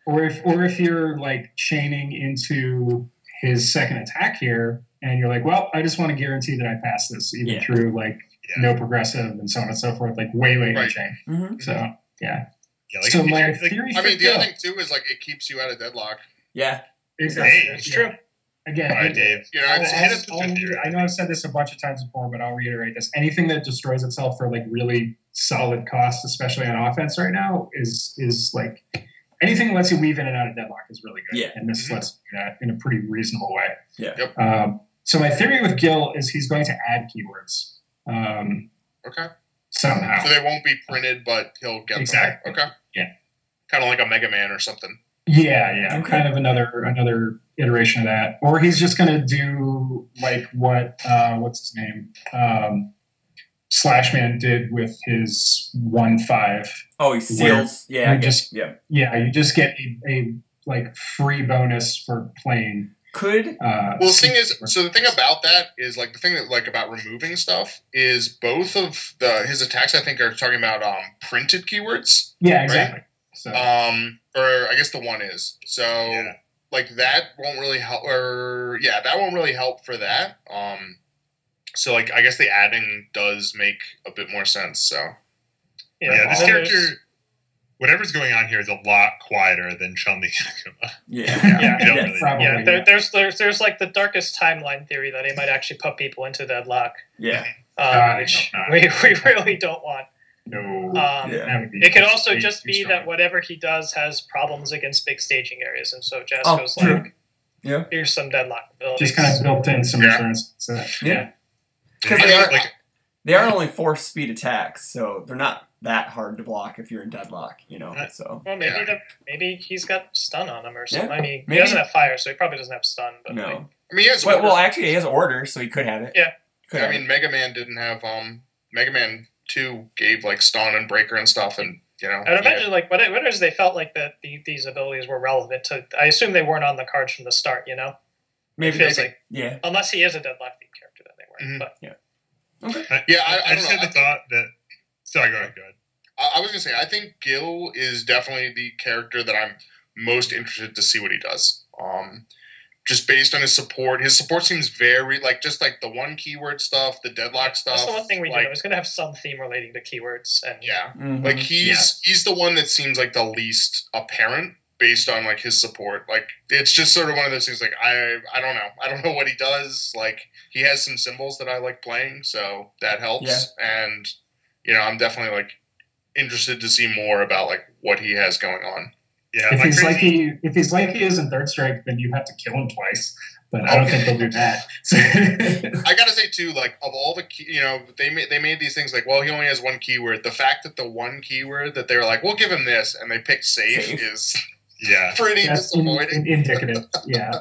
Or if you're like chaining into his second attack here, and you're like, well, I just want to guarantee that I pass this, even Yeah. through like Yeah. no progressive and so on and so forth, like way in Right. chain. Mm-hmm. So yeah. Yeah, like, So if my you're, like, theory. I for mean, the Gil- other thing too is like it keeps you out of deadlock. Yeah. exactly. Hey, It's true. Again, all right, Dave. You know, I'll- it's, hit it's, us with your theory. I know I've said this a bunch of times before, but I'll reiterate this. Anything that destroys itself for like really solid cost, especially on offense right now, is like anything that lets you weave in and out of deadlock is really good. Yeah. And this Mhm. lets you do that in a pretty reasonable way. Yeah. Yep. So my theory with Gil is he's going to add keywords okay. somehow. So they won't be printed, but he'll get Exactly. them. Okay. Yeah. Kind of like a Mega Man or something. Yeah, Okay. kind of another iteration of that, or he's just gonna do like what what's his name, Slashman did with his 1/5. Oh, he seals. Yeah. you I get- just- yeah. Yeah, you just get a like free bonus for playing. Could Well, the thing is, so the thing about that is like the thing that like about removing stuff is both of his attacks I think are talking about printed keywords. Yeah, exactly. So Or I guess the one is. So Yeah. like that won't really help, or yeah, that won't really help for that. So like I guess the adding does make a bit more sense. So Yeah, this then character, there's- whatever's going on here is a lot quieter than Chun-Li Akuma. yeah. Yeah. You don't Yes. really Probably. Yeah, there's like the darkest timeline theory that he might actually put people into deadlock, Yeah. which no. we really don't want. no, Yeah. that would be It could also too just be strong. that whatever he does has problems against big staging areas, and so Jazz Oh, goes true. like, Yeah. "Here's some deadlock abilities." just kind of built in some Yeah. insurance. So, Yeah. I Because think, like, they are only 4 speed attacks, so they're not that hard to block if you're in deadlock, you know. So Well, maybe Yeah. maybe he's got stun on him or something. Yeah, I mean, maybe. he doesn't have fire, so he probably doesn't have stun. But like, no. I mean, he has. Well, orders. actually, he has order, so he could have it. Yeah. Could I have mean, Mega Man didn't have Mega Man 2 gave like stun and breaker and stuff, and you know. I'd imagine like whatever they felt like that these abilities were relevant to. I assume they weren't on the cards from the start. You know, it. Maybe. it feels maybe. like Yeah. unless he is a deadlock themed character, then they weren't. Mhm. But Yeah, I I don't just know. had the thought that. Sorry, go ahead. I was gonna say I think Gil is definitely the character that I'm most interested to see what he does. Just based on his support. His support seems very like just like the one keyword stuff, the deadlock stuff. that's the one thing we like, do. It's going to have some theme relating to keywords, and Yeah, Mhm. like he's the one that seems like the least apparent based on like his support. Like it's just sort of one of those things. Like I don't know what he does. Like he has some symbols that I like playing, so that helps. And you know, I'm definitely like interested to see more about like what he has going on. Yeah, if my he's like crazy- if he's like he is in Third Strike, then you have to kill him twice. But I don't think they'll do that. I gotta say too, like of all the they made these things like, well, he only has one keyword. The fact that the one keyword that they're like, we'll give him this, and they picked safe. is yeah. pretty That's disappointing. indicative. Yeah.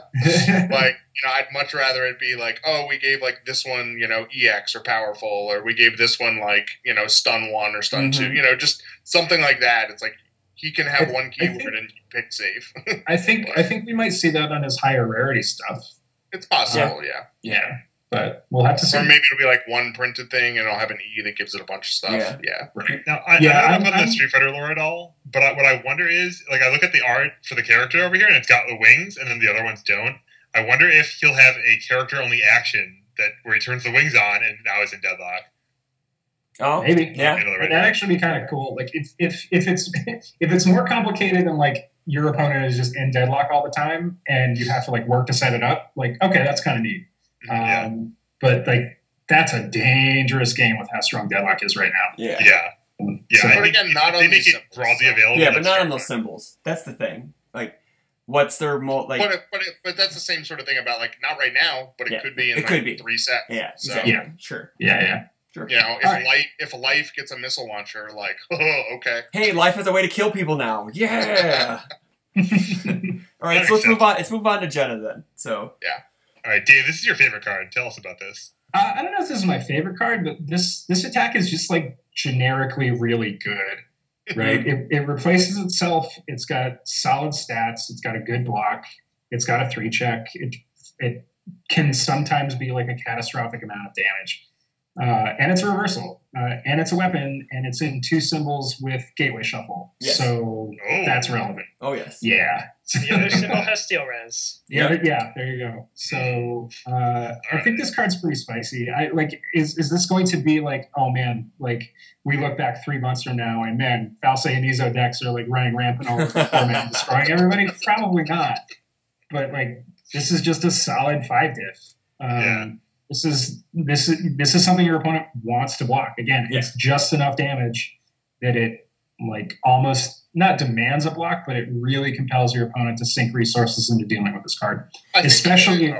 Like, I'd much rather it be like, oh, we gave like this one, EX or powerful, or we gave this one like, stun 1 or stun 2, just something like that. It's like he can have one keyword and you pick safe. I think we might see that on his higher rarity stuff. It's possible, yeah. Yeah. But we'll have to see. Or maybe it'll be like one printed thing and it'll have an E that gives it a bunch of stuff. Yeah. Right. Now, I don't know about the Street Fighter lore at all, but what I wonder is, like, I look at the art for the character over here, and it's got the wings, and then the other ones don't. I wonder if he'll have a character-only action where he turns the wings on, and now he's in deadlock. Oh, maybe. Yeah. That'd actually be kind of cool. Like, if it's more complicated than, like, your opponent is just in deadlock all the time, and you have to, like, work to set it up, like, okay, that's kind of neat. Yeah. But, like, that's a dangerous game with how strong deadlock is right now. Yeah. Yeah, So- I But think again, not they on make these it broadly available. Yeah, but that's not on fair. those symbols. That's the thing. Like, what's their like? But that's the same sort of thing about like not right now, but it could be in it could be 3 sets. Yeah, so, exactly. Sure. Yeah. Sure. You know, if life gets a missile launcher, like, oh, okay. Hey, life has a way to kill people now. Yeah. All right, so let's move on. Let's move on to Jenna then. So yeah. All right, Dave, this is your favorite card. Tell us about this. I don't know if this is my favorite card, but this attack is just like generically really good, right? it replaces itself. It's got solid stats. It's got a good block. It's got a 3-check. It can sometimes be like a catastrophic amount of damage. And it's a reversal, and it's a weapon, and it's in 2 symbols with Gateway Shuffle. Yes. So that's relevant. Oh, yes. Yeah. The other symbol has Steel Res. Yeah, there you go. So I think this card's pretty spicy. Is this going to be like, oh man, like we look back 3 months from now and man, Falsei and Ezo decks are like running rampant all over the format and destroying everybody? Probably not. But like this is just a solid 5 diff. This is something your opponent wants to block. Again, it's just enough damage that it like almost not demands a block, but it really compels your opponent to sink resources into dealing with this card. Especially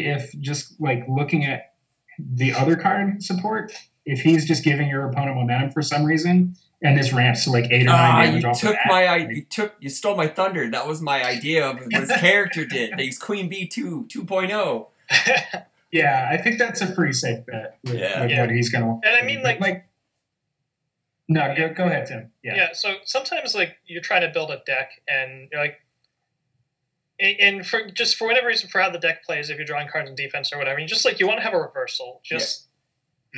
if just like looking at the other card support, if he's just giving your opponent momentum for some reason, and this ramps to like 8 or 9 damage off of that. You stole my thunder. That was my idea of what his character did. They used Queen Bee 2.0. Yeah, I think that's a pretty safe bet with what he's going to. And I mean, no, go ahead, Tim. Yeah. So sometimes, like, you're trying to build a deck, and you're like, and for whatever reason, for how the deck plays, if you're drawing cards in defense or whatever, you want to have a reversal, just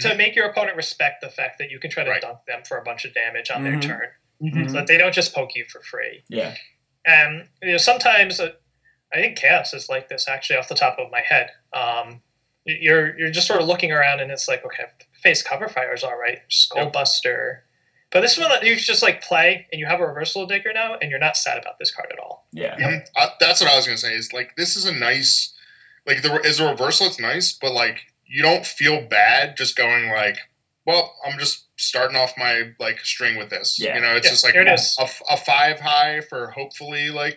to make your opponent respect the fact that you can try to dunk them for a bunch of damage on their turn, so that they don't just poke you for free. Yeah. And sometimes. I think Chaos is like this, actually, off the top of my head. You're just sort of looking around, and it's like, okay, Face Cover Fire is all right. Skullbuster. But this one, you just like play, and you have a Reversal Digger now, and you're not sad about this card at all. Yeah. That's what I was going to say, is like, this is a nice, like, as a reversal, it's nice, but like, you don't feel bad just going like, well, I'm just starting off my like string with this. Yeah. You know, it's just like a 5 high for hopefully like,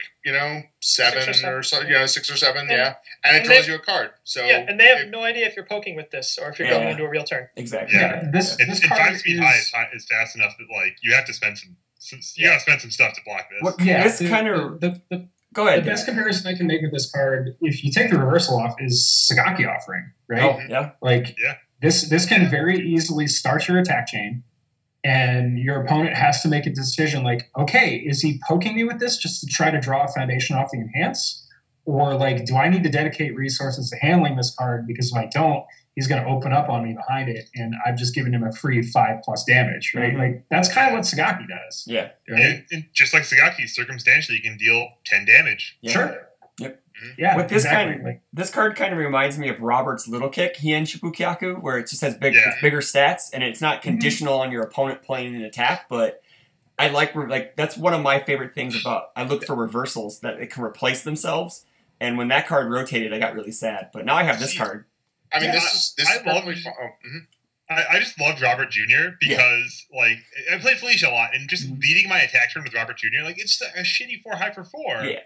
7 or so, 6 or 7, and it draws you a card. So and they have no idea if you're poking with this or if you're going into a real turn. Exactly. Yeah, this card 5 speed high is fast enough that like you have to spend some stuff to block this. This kind of go ahead. The best comparison I can make with this card, if you take the reversal off, is Sagaki Offering, right? Oh, yeah. This can very easily start your attack chain, and your opponent has to make a decision like, okay, is he poking me with this just to try to draw a foundation off the enhance? Or like, do I need to dedicate resources to handling this card, because if I don't, he's going to open up on me behind it, and I've just given him a free 5+ damage, right? Like, that's kind of what Sagaki does. Yeah. Right? And just like Sagaki, circumstantially, you can deal 10 damage. Yeah. Sure. Yep. Yeah, With this this card kind of reminds me of Robert's Little Kick, Hien Shippukyaku, where it just has bigger stats, and it's not conditional on your opponent playing an attack. But I like that's one of my favorite things about. I look for reversals that it can replace themselves, and when that card rotated, I got really sad. But now I have this card. I mean, this is perfectly fun. I just loved Robert Jr. because like I played Felicia a lot, and just leading my attack turn with Robert Jr. like it's a shitty 4 high for 4. Yeah.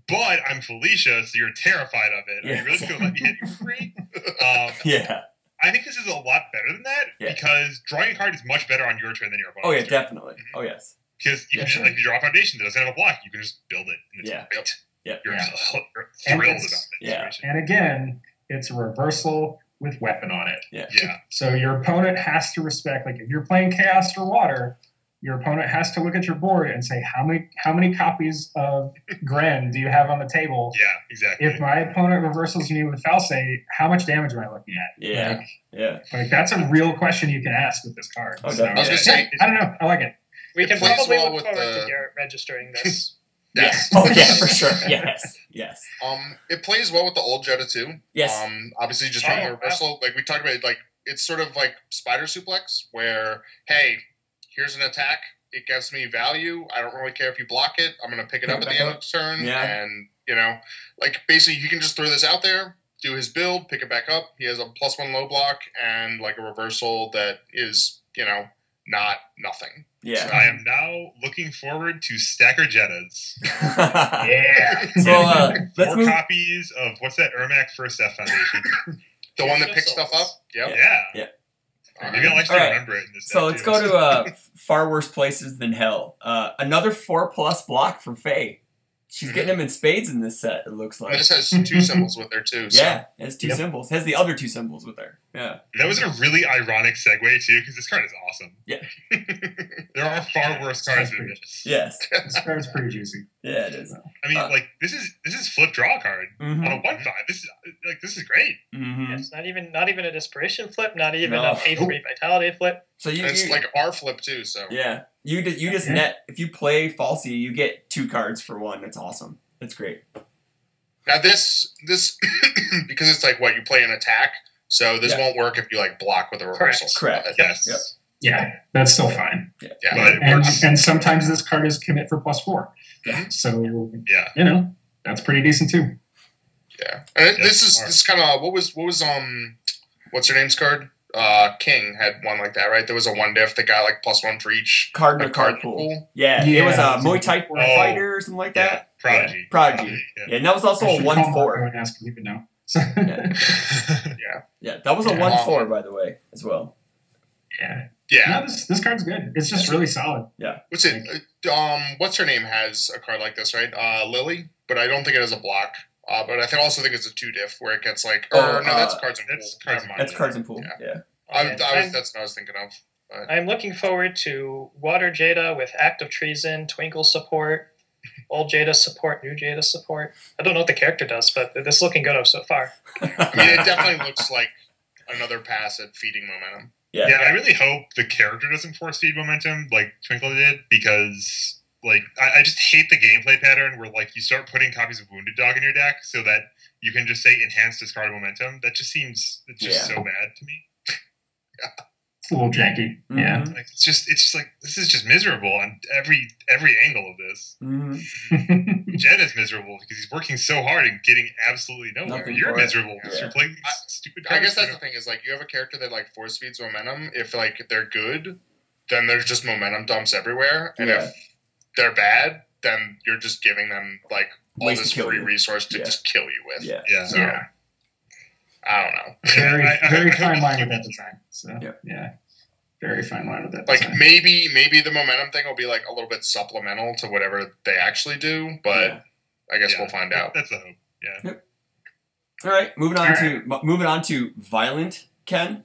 But I'm Felicia, so you're terrified of it. Yeah. I really feel like you hit you for free. I think this is a lot better than that because drawing a card is much better on your turn than your opponent's. Oh yeah, turn. definitely. Oh yes. Because you can just, like, if you draw a foundation that doesn't have a block, you can just build it. And it's great. Yeah. You're thrilled about that situation. And again, it's a reversal with weapon on it. Yeah. So your opponent has to respect, like if you're playing Chaos or Water, your opponent has to look at your board and say, how many copies of Gren do you have on the table? Yeah, exactly. If my opponent reversals me with Falsei, how much damage am I looking at? Yeah. Like that's a real question you can ask with this card. Oh, so, I was going to say, I don't know. I like it. We can probably look forward to Garrett registering this. Yes. Oh yeah, for sure. Yes. It plays well with the old Jetta too. Yes. Obviously, just from the reversal, like we talked about, like it's sort of like Spider Suplex, where hey, here's an attack. It gets me value. I don't really care if you block it. I'm going to pick it up at the end of the turn. Yeah. And, like basically you can just throw this out there, do his build, pick it back up. He has a +1 low block and like a reversal that is, not nothing. Yeah. I am now looking forward to Stacker Jettas. Yeah. So let's 4 move. copies of what's that Ermac First F Foundation? The one that picks stuff up? Yep. Yeah. You're gonna actually remember it in this. So let's go to far worse places than hell. Another 4+ block from Faye. She's getting them in spades in this set, it looks like. And this has 2 symbols with her, too. So. Yeah, it has 2 symbols. It has the other 2 symbols with her. Yeah. That was a really ironic segue, too, because this card is awesome. Yeah. There are far worse cards than this. Yes. This card's pretty juicy. Yeah, it is. I mean, like, this is flip draw card on a 1/5. This is great. Mm-hmm. It's not even a desperation flip, not even No. a pay 3 vitality flip. So It's like our flip, too, so. Yeah. You just net, if you play Falsey, you get 2 cards for 1. That's awesome. That's great. Now this because it's like what you play an attack, so this won't work if you like block with a reversal. Correct. Yes. Yep. Yeah, that's still fine. Yeah. But it works. And sometimes this card is commit for +4. Yeah. So Yeah. That's pretty decent too. Yeah. And this is kind of what was what's her name's card? King had one like that, right? There was a 1 diff that got like +1 for each Card in like, the card pool. Yeah, Yeah, it was a it's Muay Thai Oh. fighter or something like Yeah. that. Prodigy. Yeah. Prodigy. Yeah, and that was also I a should call Marco 1/4. and ask him if he would know. Yeah, that was a 1/4 by the way as well. Yeah. Yeah. No, this card's good. It's just really solid. What's it? What's her name has a card like this, right? Lily, but I don't think it has a block. But I also think it's a 2 diff where it gets like. No, that's cards in pool. Never mind. That's cards in pool. Yeah. That's what I was thinking of. But. I'm looking forward to Water Jada with Act of Treason, Twinkle support, Old Jada support, New Jada support. I don't know what the character does, but this is looking good so far. I mean, it definitely looks like another pass at feeding momentum. Yeah. I really hope the character doesn't force feed momentum like Twinkle did, because like I just hate the gameplay pattern where like you start putting copies of Wounded Dog in your deck so that you can just say enhanced discard momentum. That just seems so bad to me. It's a little janky. Mm-hmm. Yeah. Like it's just like this is just miserable on every angle of this. Mm-hmm. Jed is miserable because he's working so hard and getting absolutely nowhere. Nothing You're for it. miserable because you're playing these stupid I cards. guess that's the thing is like you have a character that like force feeds momentum. If like they're good, then there's just momentum dumps everywhere, and if they're bad, then you're just giving them like all Ways to this kill free you. resource to just kill you with. Yeah. So, I don't know. Very I fine hope line it's with that design. So yeah. Very fine line with that Like design. maybe the momentum thing will be like a little bit supplemental to whatever they actually do, but I guess we'll find out. That's the hope. Yeah. All right, moving on to Violent Ken.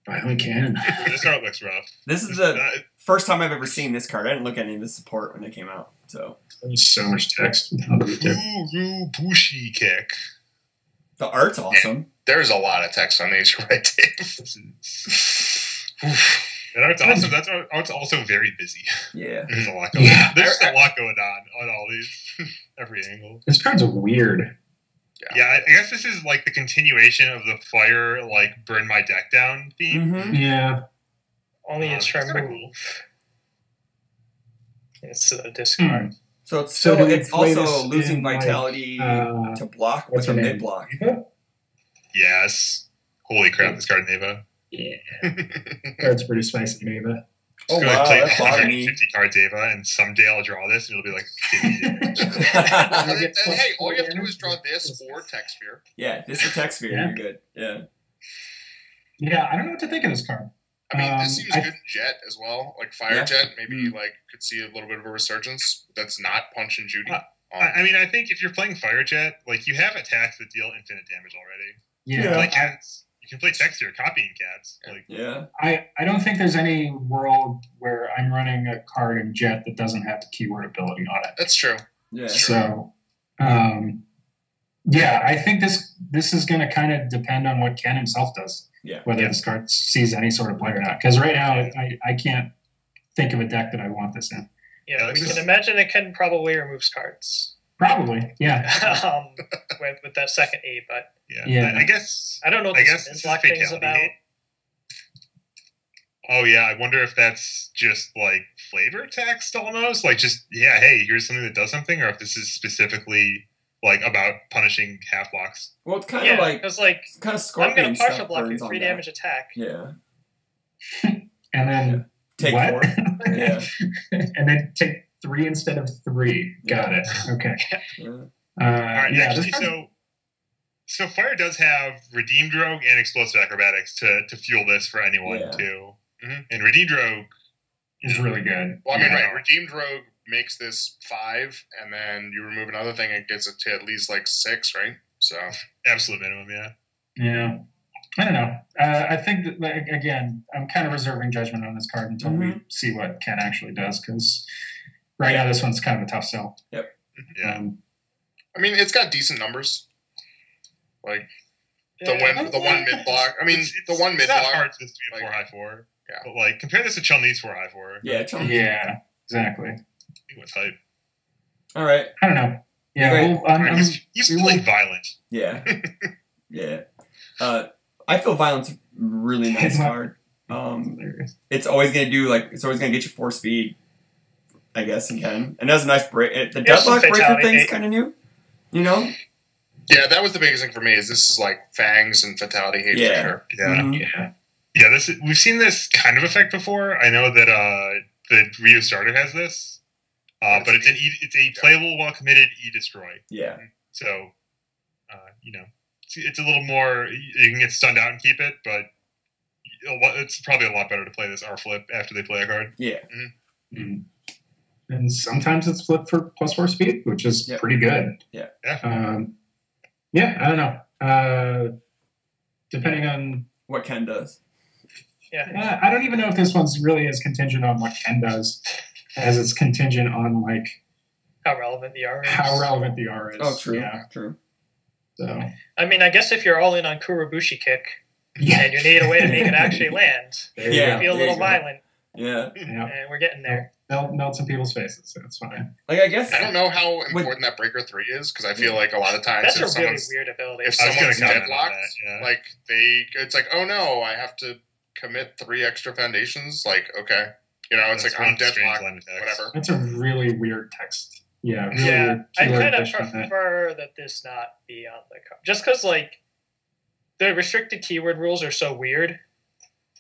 Violent Cannon. This art looks rough. This is the first time I've ever seen this card. I didn't look at any of the support when they came out. So There's so much text. Guru Bushi kick. the art's awesome. There's a lot of text on these, right, Dave? That art's awesome. That art's also very busy. Yeah. There's a lot going on. There's a lot going on all these, every angle. This card's weird. Yeah, I guess this is like the continuation of the fire, like burn my deck down theme. Mm-hmm. Yeah. Only it's That's remove. cool. It's a discard. So it's So do we it's play also this losing in, like, vitality to block what's with a her name? mid block. Yes. Holy crap! This card, Neva. Yeah. Card's pretty spicy, Neva. Oh Just gonna wow, play that bothered me. 150 cards, Ava, and someday I'll draw this, and it'll be like 50 damage. And hey, all you have to do is draw this or text sphere. Yeah, this is text sphere. Yeah. You're good. Yeah. Yeah, I don't know what to think of this card. I mean, this seems good in Jet as well. Like Fire Yeah. Jet, maybe like could see a little bit of a resurgence. That's not Punch and Judy. I mean, I think if you're playing Fire Jet, like you have attacks that deal infinite damage already. You can Yeah. play cats. You can play Texture, copying cats. Like, Yeah. I don't think there's any world where I'm running a card in Jet that doesn't have the keyword ability on it. That's true. Yeah. So, yeah, I think this is going to kind of depend on what Ken himself does. Yeah. Whether this card sees any sort of play or not. Because right now, I can't think of a deck that I want this in. Yeah, we this can is- imagine it can probably removes cards Probably, yeah. with that second E, but Yeah. I guess. I don't know what I this guess this is block thing is fatality about. hate. Oh yeah, I wonder if that's just like flavor text almost, like just hey, here's something that does something, or if this is specifically like about punishing half blocks. Well, it's kind Yeah, of like because like kind of I'm Scorpion going to partial stuff block your burns on 3 that. damage attack. Yeah. And then Take what? 4. Yeah. And then take 3 instead of 3. Got it. Okay. Yeah. All right, yeah, actually, so Fire does have Redeemed Rogue and Explosive Acrobatics to fuel this for anyone too. And Redeemed Rogue is really good. Well, I mean, right. Redeemed Rogue makes this 5, and then you remove another thing, it gets it to at least like 6, right? So absolute minimum, yeah. Yeah. I don't know. I think that, like, again, I'm kind of reserving judgment on this card until we see what Ken actually does, because right now this one's kind of a tough sell. Yep. Yeah. I mean, it's got decent numbers. Like the one mid block. I mean, the one mid block. It's not hard for this to be a 4 high 4. Yeah. But like, compare this to Chun-Li's 4 high 4. Yeah, Chun-Li. Yeah, exactly. What's hype? All right. I don't know. Yeah, he's feeling violent. Yeah. Yeah. I feel Violent's a really nice card. It's always gonna get you 4 speed, I guess, and can. And that's a nice break. The Deadlock Breaker thing's kind of new, you know? Yeah, that was the biggest thing for me. Is this is like Fangs and Fatality Hate for sure. Yeah. Yeah, we've seen this kind of effect before. I know that the Rio starter has this, but it's a playable while committed E-Destroy. Yeah. So, you know, it's a little more. You can get stunned out and keep it, but it's probably a lot better to play this R-Flip after they play a card. Yeah. And sometimes it's flipped for +4 speed, which is pretty good. Yeah. Yeah, I don't know. Depending on what Ken does. Yeah. I don't even know if this one's really as contingent on what Ken does as it's contingent on like how relevant the R is. Oh, true. Yeah. True. So I mean, I guess if you're all in on Kurobushi Kick and you need a way to make it actually land, you feel a little violent. Yeah. And we're getting there. Melt some people's faces, so it's fine. Like, I guess I don't know how important that Breaker 3 is, because I feel like a lot of times that's a really weird ability. If someone's deadlocked, like it's like, oh no, I have to commit 3 extra foundations. Like, okay, you know, it's like I'm deadlocked, whatever. That's a really weird text. Yeah, really weird. I kind of prefer that this not be on the card, just because like the restricted keyword rules are so weird,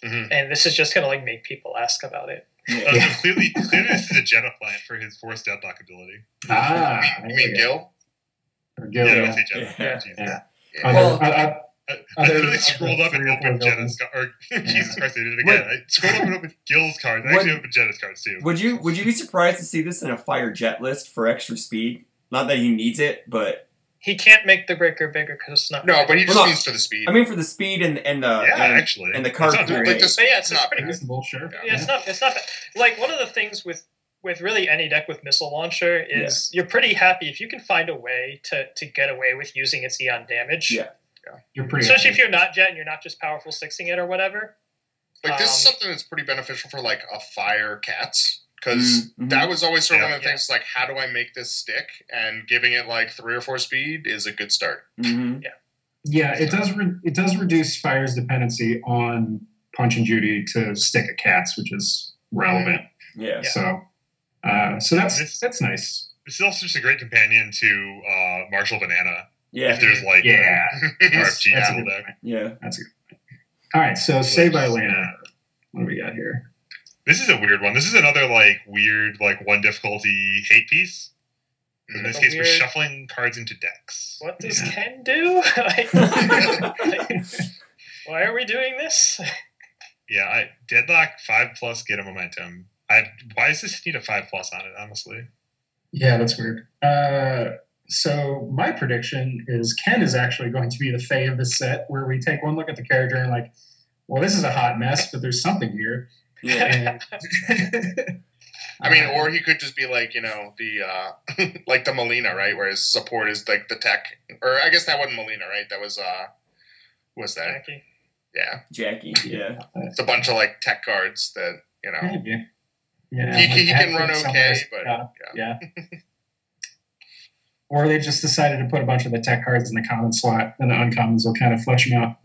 and this is just gonna like make people ask about it. Clearly, this is a Jetta plant for his forced deadlock ability. You mean Guile? Or Guile, I say Jetta. Yeah. Well, I literally scrolled up and opened Jetta's cards. Jesus Christ, I did it again. I scrolled up and opened Guile's cards. I actually opened Jetta's cards too. Would you be surprised to see this in a Fire Jet list for extra speed? Not that he needs it, but he can't make the breaker bigger because it's not. No, but he just needs for the speed. I mean, for the speed and the and the card. It's not pretty reasonable, sure. Yeah, it's not bad. Like one of the things with really any deck with missile launcher is you're pretty happy if you can find a way to get away with using its Eon damage. Yeah. You're pretty especially if you're not Jet and you're not just powerful sixing it or whatever. Like this is something that's pretty beneficial for like a Fire Cats. Because that was always sort of one of the things, like, how do I make this stick? And giving it, like, 3 or 4 speed is a good start. Yeah, it does reduce Fire's dependency on Punch and Judy to stick at Cats, which is relevant. Yeah. So that's nice. This is also just a great companion to Marshall Banana. Yeah. If there's, like, RFG battle deck. Yeah. That's a good point. All right, so Save by Lena. What do we got here? This is a weird one. This is another, like, weird, like, 1 difficulty hate piece. In this case, we're shuffling cards into decks. What does Ken do? Why are we doing this? Yeah, Deadlock 5+, get a momentum. Why does this need a 5+ on it, honestly? Yeah, that's weird. So my prediction is Ken is actually going to be the Fae of this set, where we take one look at the character and like, well, this is a hot mess, but there's something here. Yeah. I mean, or he could just be like, you know, the like the Molina, right? Where his support is like the tech, or I guess that wasn't Molina, right? That was was that? Jackie. Yeah, Jackie. Yeah, it's a bunch of like tech cards that you know. Maybe. Yeah, he can run okay, but yeah. Or they just decided to put a bunch of the tech cards in the common slot, and the uncommons will kind of flush him out.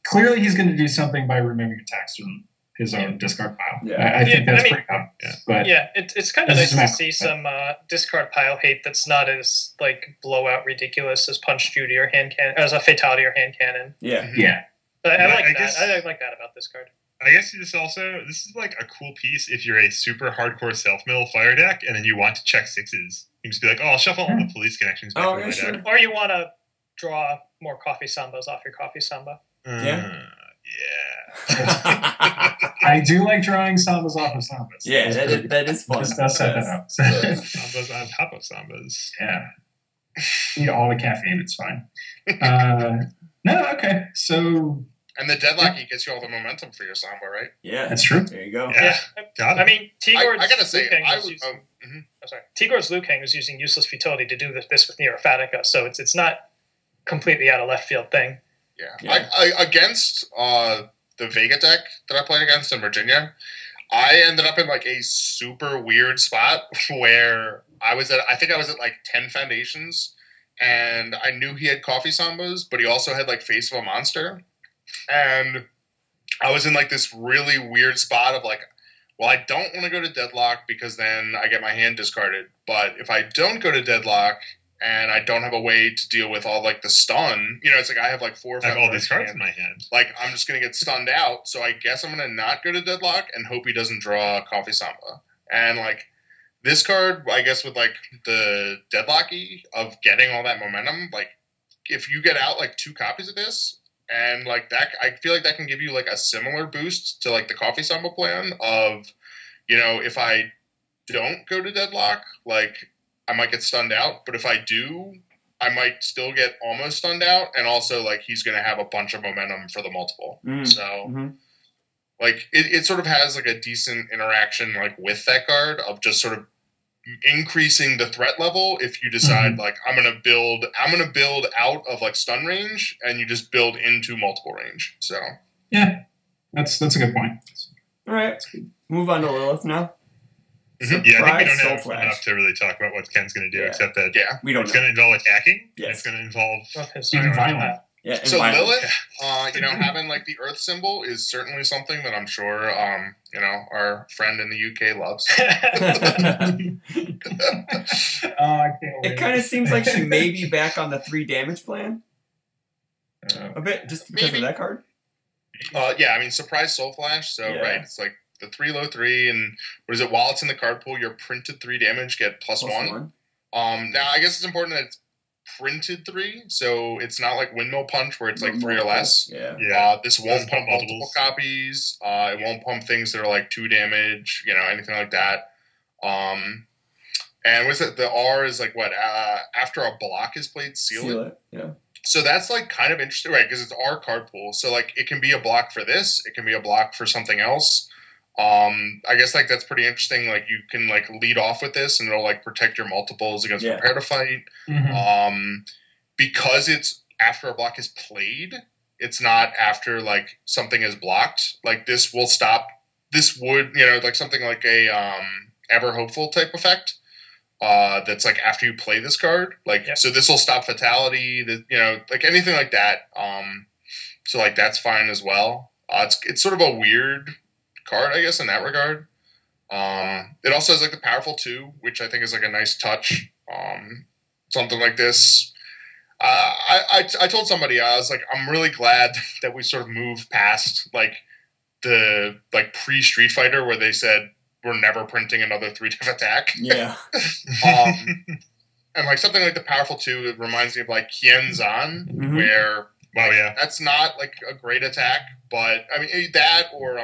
Clearly he's going to do something by removing attacks from his own discard pile. Yeah. I think that's pretty obvious. But it's kind of nice to see some discard pile hate that's not as like blowout ridiculous as Punch Judy or hand cannon, as a Fatality or hand cannon. Yeah. Yeah. But I like that. I like that about this card. I guess this is like a cool piece if you're a super hardcore self-mill fire deck and then you want to check sixes. You can just be like, oh, I'll shuffle all the police connections back into my deck. Or you want to draw more coffee sambas off your coffee samba. Yeah. I do like drawing sambas off of sambas. Yeah, that is fun. Just set that up. Sambas on top of sambas. Yeah. Eat all the caffeine, it's fine. No, okay. So... And the deadlock gets you all the momentum for your samba, right? Yeah. That's true. There you go. Yeah. I mean, Tigor's I gotta say, Tigor's Liu Kang is using useless futility to do this with Nero Fatica, so it's not completely out of left field thing. Yeah. I against the Vega deck that I played against in Virginia, I ended up in like a super weird spot where I think I was at like 10 foundations, and I knew he had coffee sambas, but he also had like Face of a Monster. And I was in like this really weird spot of like, well, I don't want to go to deadlock because then I get my hand discarded. But if I don't go to deadlock and I don't have a way to deal with all like the stun, it's like I have like 4 or 5 I have all these cards in my hand. Like I'm just gonna get stunned out. So I guess I'm gonna not go to deadlock and hope he doesn't draw coffee samba. And like this card, I guess with like the deadlocky of getting all that momentum, like if you get out like 2 copies of this. And like that, I feel like that can give you like a similar boost to like the coffee samba plan of, if I don't go to deadlock, like I might get stunned out, but if I do, I might still get almost stunned out, and also like he's going to have a bunch of momentum for the multiple. Like it sort of has like a decent interaction like with that card of just sort of increasing the threat level if you decide like I'm gonna build out of like stun range and you just build into multiple range. So yeah, that's a good point. All right, move on to Lilith now. Yeah, I think we don't have enough to really talk about what Ken's going to do, except that we don't it's going to involve attacking. Yes. It's going to involve being violent. Yeah, so Lilith, having like the Earth symbol is certainly something that I'm sure, our friend in the UK loves. I can't wait. It kind of seems like she may be back on the 3 damage plan. A bit, just because of that card. Surprise Soul Flash. So right, it's like the 3 low 3, and what is it? While it's in the card pool, your printed 3 damage get plus 1. Now I guess it's important that it's printed 3, so it's not like Windmill Punch where it's like 3 or less. This won't pump multiple copies. It won't pump things that are like 2 damage, anything like that. And what's it? The R is like what? After a block is played, seal it. Yeah. So that's like kind of interesting, right? Because it's our card pool, so like it can be a block for this, it can be a block for something else. I guess like that's pretty interesting. Like you can like lead off with this, and it'll like protect your multiples against prepare to fight. Because it's after a block is played, it's not after like something is blocked. Like this will stop. This would like something like a ever hopeful type effect. That's like after you play this card. Like so this will stop fatality. Like anything like that. So like that's fine as well. It's sort of a weird card, I guess, in that regard. It also has like the powerful 2, which I think is like a nice touch. Something like this. I told somebody, I was like, I'm really glad that we sort of moved past like the like pre Street Fighter where they said we're never printing another 3-diff attack. Yeah. And like something like the powerful 2, it reminds me of like Kien Zan, where that's not like a great attack, but I mean that or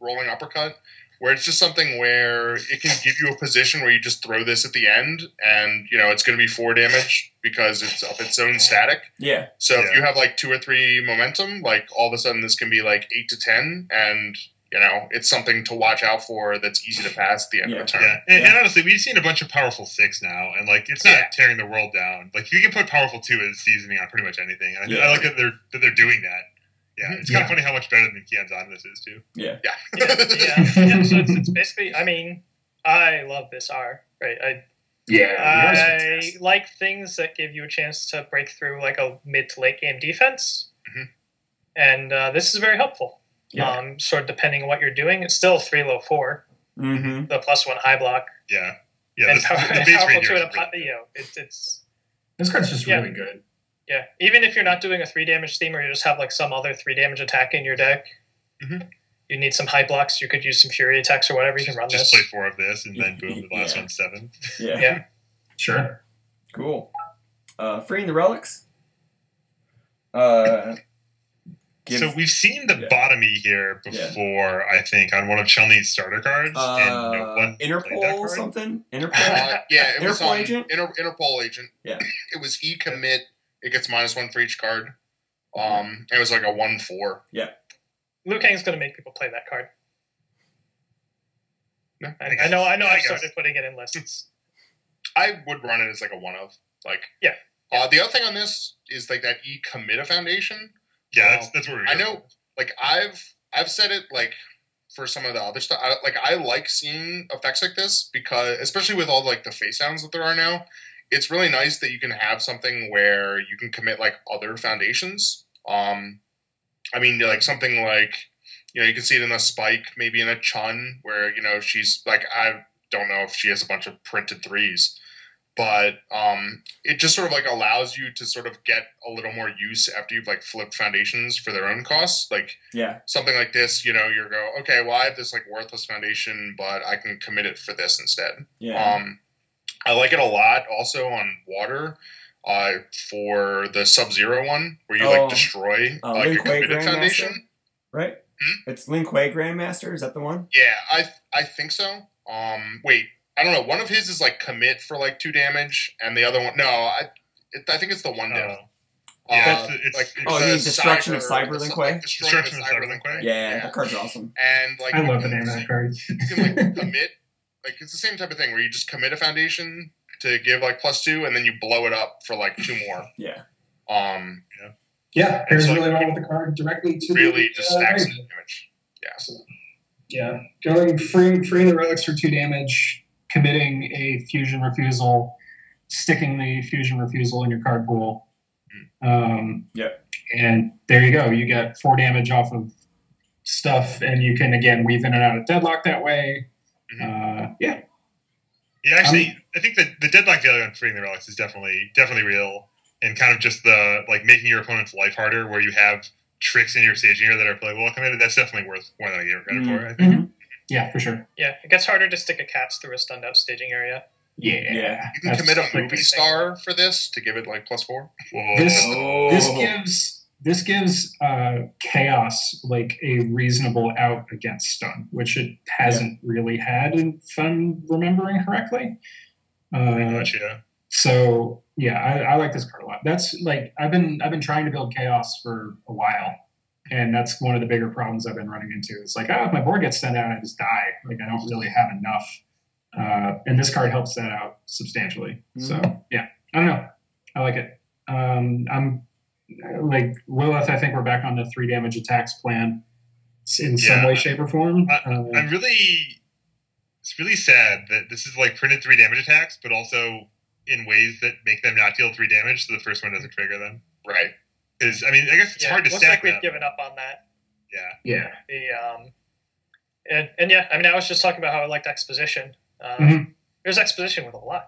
rolling uppercut, where it's just something where it can give you a position where you just throw this at the end, and it's going to be 4 damage because it's of its own static. Yeah. So if you have like 2 or 3 momentum, like all of a sudden this can be like 8 to 10, and it's something to watch out for that's easy to pass at the end of the turn. And honestly, we've seen a bunch of powerful 6 now, and like it's not tearing the world down. Like you can put powerful 2 as seasoning on pretty much anything. And I like that they're doing that. Yeah, it's kind of funny how much better than Kianzan this is too. Yeah. So it's basically. I mean, I love this R. Right. I like things that give you a chance to break through like a mid to late game defense, and this is very helpful. Yeah. Sort of depending on what you're doing, it's still 3 low 4. The +1 high block. Yeah. And The base powerful 2 rate it's. This card's just really good. Yeah, even if you're not doing a 3 damage theme or you just have like some other 3 damage attack in your deck, you need some high blocks, you could use some Fury attacks or whatever. You can run just this. play 4 of this, and then boom, the last one's 7. Yeah. Sure. Cool. Freeing the relics. So we've seen the bottomy here before, I think, on one of Chun-Li's starter cards. And no one Interpol something? Interpol? Yeah, it was Interpol agent? Interpol agent. Yeah. It was E-commit. It gets -1 for each card. It was like a 1/4. Yeah. Liu Kang's going to make people play that card. Yeah, I know. I've started putting it in lists. I would run it as like a 1-of. Like, yeah. The other thing on this is like that E-commit a foundation. Yeah, that's what we're I know. Like I've said it like for some of the other stuff. I like seeing effects like this because, especially with all like the face sounds that there are now, it's really nice that you can have something where you can commit like other foundations. I mean, like something like, you can see it in a Spike, maybe in a Chun, where she's like, I don't know if she has a bunch of printed 3s. But it just sort of like allows you to sort of get a little more use after you've like flipped foundations for their own costs. Like something like this, you go, okay, well I have this like worthless foundation, but I can commit it for this instead. Yeah. I like it a lot also on water for the Sub-Zero one where you like destroy like a committed foundation. Right? It's Lin Kuei Grandmaster, is that the one? Yeah, I think so. Wait. I don't know. One of his is like commit for like 2 damage, and the other one, no, I think it's the 1 damage. Yeah, you mean Destruction of Cyber Lin Kuei? Destruction of Cyber Lin Kuei. Yeah, that card's awesome. And like, I love the name of that card. You can like commit, like it's the same type of thing where you just commit a foundation to give like +2, and then you blow it up for like 2 more. Yeah. Yeah, pairs really well with the card directly to really just stacks the damage. Yeah. So, going freeing the relics for 2 damage. Committing a fusion refusal, sticking the fusion refusal in your card pool. And there you go. You get 4 damage off of stuff, and you can, again, weave in and out of deadlock that way. Yeah, actually, I think that the deadlock value on freeing the relics is definitely real, and kind of just the, like, making your opponent's life harder where you have tricks in your staging here that are playable while committed. That's definitely worth more than I give credit for, I think. Yeah, for sure. Yeah, it gets harder to stick a cats through a stunned out staging area. Yeah. You can commit a movie star for this to give it like +4. This gives chaos like a reasonable out against stun, which it hasn't really had, if I'm remembering correctly. Pretty much, yeah. So I like this card a lot. That's like I've been trying to build chaos for a while. And that's one of the bigger problems I've been running into. It's like, if my board gets sent out, I just die. Like, I don't really have enough. And this card helps that out substantially. So, I don't know. I like it. I'm like, Lilith, I think we're back on the 3 damage attacks plan in some way, shape, or form. I'm really... It's really sad that this is like printed 3 damage attacks, but also in ways that make them not deal 3 damage, so the first one doesn't trigger them. Right. I mean, I guess it's hard to looks stack like we've given up on that. Yeah. And I mean, I was just talking about how I liked exposition. There's exposition with a lot.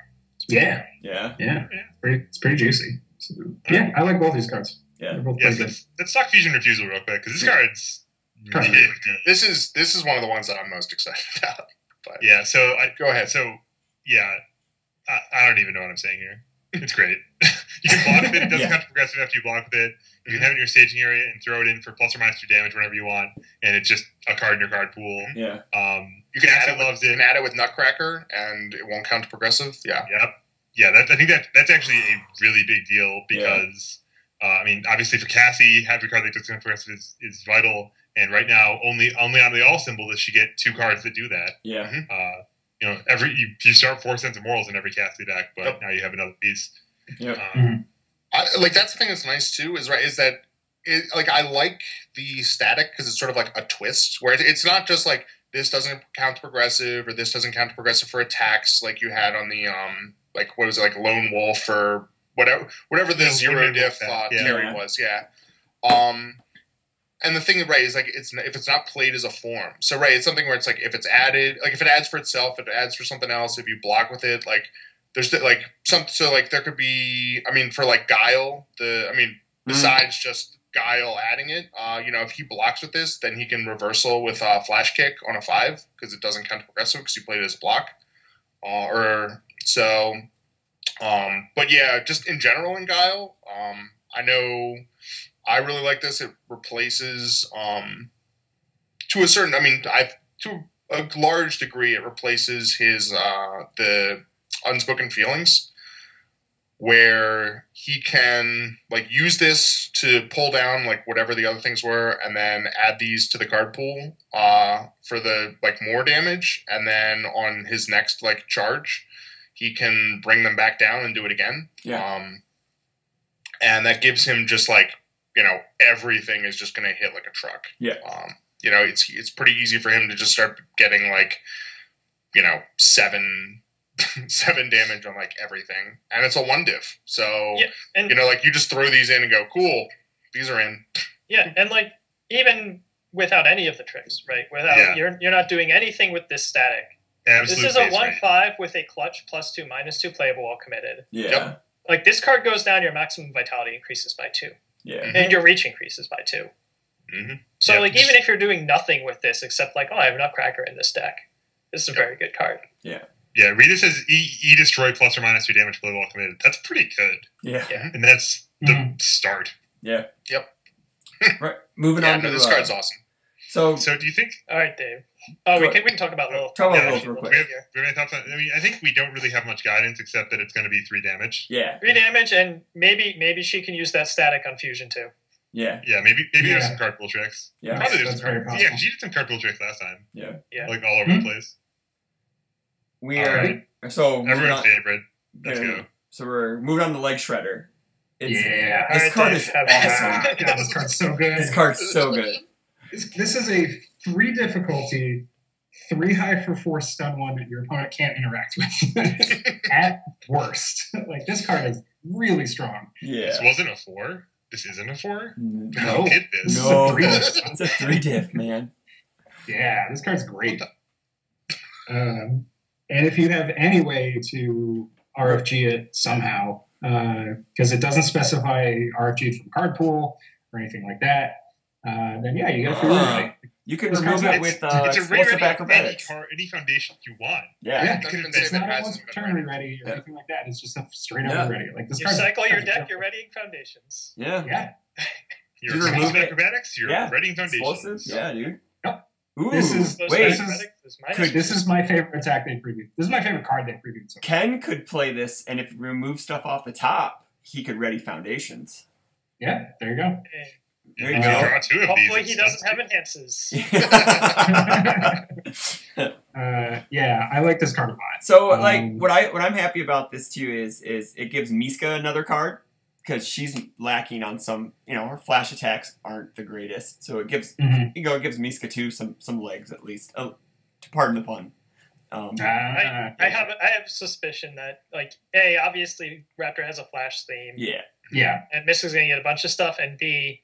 Yeah. It's pretty juicy. So, I like both these cards. Yeah. Let's talk Fusion Refusal real quick, because this card's nifty. This is one of the ones that I'm most excited about. But go ahead. So I don't even know what I'm saying here. It's great. You can block with it. It doesn't have to progressive after you block with it. You can have it in your staging area and throw it in for +or -2 damage whenever you want, and it's just a card in your card pool. Yeah. You can add it with Nutcracker, and it won't count to progressive. Yeah. Yep. Yeah. I think that's actually a really big deal because, I mean, obviously for Cassie, having a card that doesn't count to progressive is vital. And right now, only on the all symbol does she get 2 cards that do that. Yeah. You start 4 Sense of Morals in every Cassie deck, but now you have another piece. Yeah. That's the thing that's nice too. Is that I like the static because it's sort of like a twist where it's not just like this doesn't count to progressive or this doesn't count to progressive for attacks like you had on the like what was it, like Lone Wolf or whatever the 0 diff carry was. Yeah. And the thing, is like if it's not played as a form. So it's something where it's like if it's added, like if it adds for itself, it adds for something else. If you block with it, like there's there could be. I mean, for like Guile, besides just Guile adding it. If he blocks with this, then he can reversal with Flash Kick on a 5 because it doesn't count progressive because you played it as a block. But yeah, just in general in Guile, I know I really like this. It replaces to a large degree, it replaces his the unspoken feelings, where he can like use this to pull down like whatever the other things were, and then add these to the card pool for the like more damage, and then on his next like charge, he can bring them back down and do it again. Yeah. And that gives him just like everything is just going to hit like a truck. Yeah. It's pretty easy for him to just start getting like, 7 damage on like everything, and it's a 1 diff. So you just throw these in and go, cool, these are in. Yeah, and like even without any of the tricks, right? You're not doing anything with this static. Absolute this is a 1/5 with a clutch +2 -2 playable while committed. Yeah. Yep. Like this card goes down, your maximum vitality increases by 2. Yeah. And your reach increases by 2. Mm-hmm. So even if you're doing nothing with this except like, I have Nutcracker in this deck, this is a very good card. Yeah. Yeah, read this as E destroy +or -2 damage playable while committed. That's pretty good. Yeah. And that's the start. Yeah. Yep. Right. Moving on to this card's awesome. So do you think? All right, Dave. Oh, we can talk about Lilith. Talk about Lilith real quick. Do we have any thoughts on? I think we don't really have much guidance except that it's going to be 3 damage. Yeah. 3 damage, and maybe she can use that static on fusion too. Yeah. Yeah, maybe there's some card pool tricks. Yeah. Probably there's That's some very card. possible. Yeah, she did some card pool tricks last time. Yeah. Like all over the place. We are Alright. so Everyone's favorite. Let's go. So we're moving on to Leg Shredder. Yeah. This Alright, card Dave, is have awesome. God, this card's so good. This card's so good. This is a 3 difficulty, 3 high for 4 stun 1 that your opponent can't interact with. At worst. Like, this card is really strong. Yeah. This wasn't a 4? This isn't a 4? No. Look at this. No. It's a 3 diff, man. Yeah, this card's great. And if you have any way to RFG it somehow, because it doesn't specify RFG from card pool or anything like that, then yeah, you got to right. You can This remove card's it with It's a explosive re-ready acrobatics. any foundation you want. Yeah. Yeah, Doesn't even it's say that not it almost hasn't been turn ready or anything like that. It's just a straight Yeah. up ready. Like this You card. cycle your deck, you're readying foundations. Yeah. Yeah. You're You remove explosive it. acrobatics, you're Yeah. readying foundations. Explosive? Yeah, dude. Yep. Ooh, This is- wait. this is- Minus This is my favorite attack they previewed. This is my favorite card they previewed. So Ken could play this, and if you remove stuff off the top, he could ready foundations. yeah, there you go. There you If go. draw 2 of Hopefully these. he doesn't have enhances. Yeah, I like this card a lot. So, like, what I'm happy about this too is it gives Miska another card because she's lacking on some. Her flash attacks aren't the greatest, so it gives Mhm. it gives Miska too some legs at least. To pardon the pun. I have suspicion that obviously Raptor has a flash theme. Yeah. Yeah, And Miska's gonna get a bunch of stuff, and B,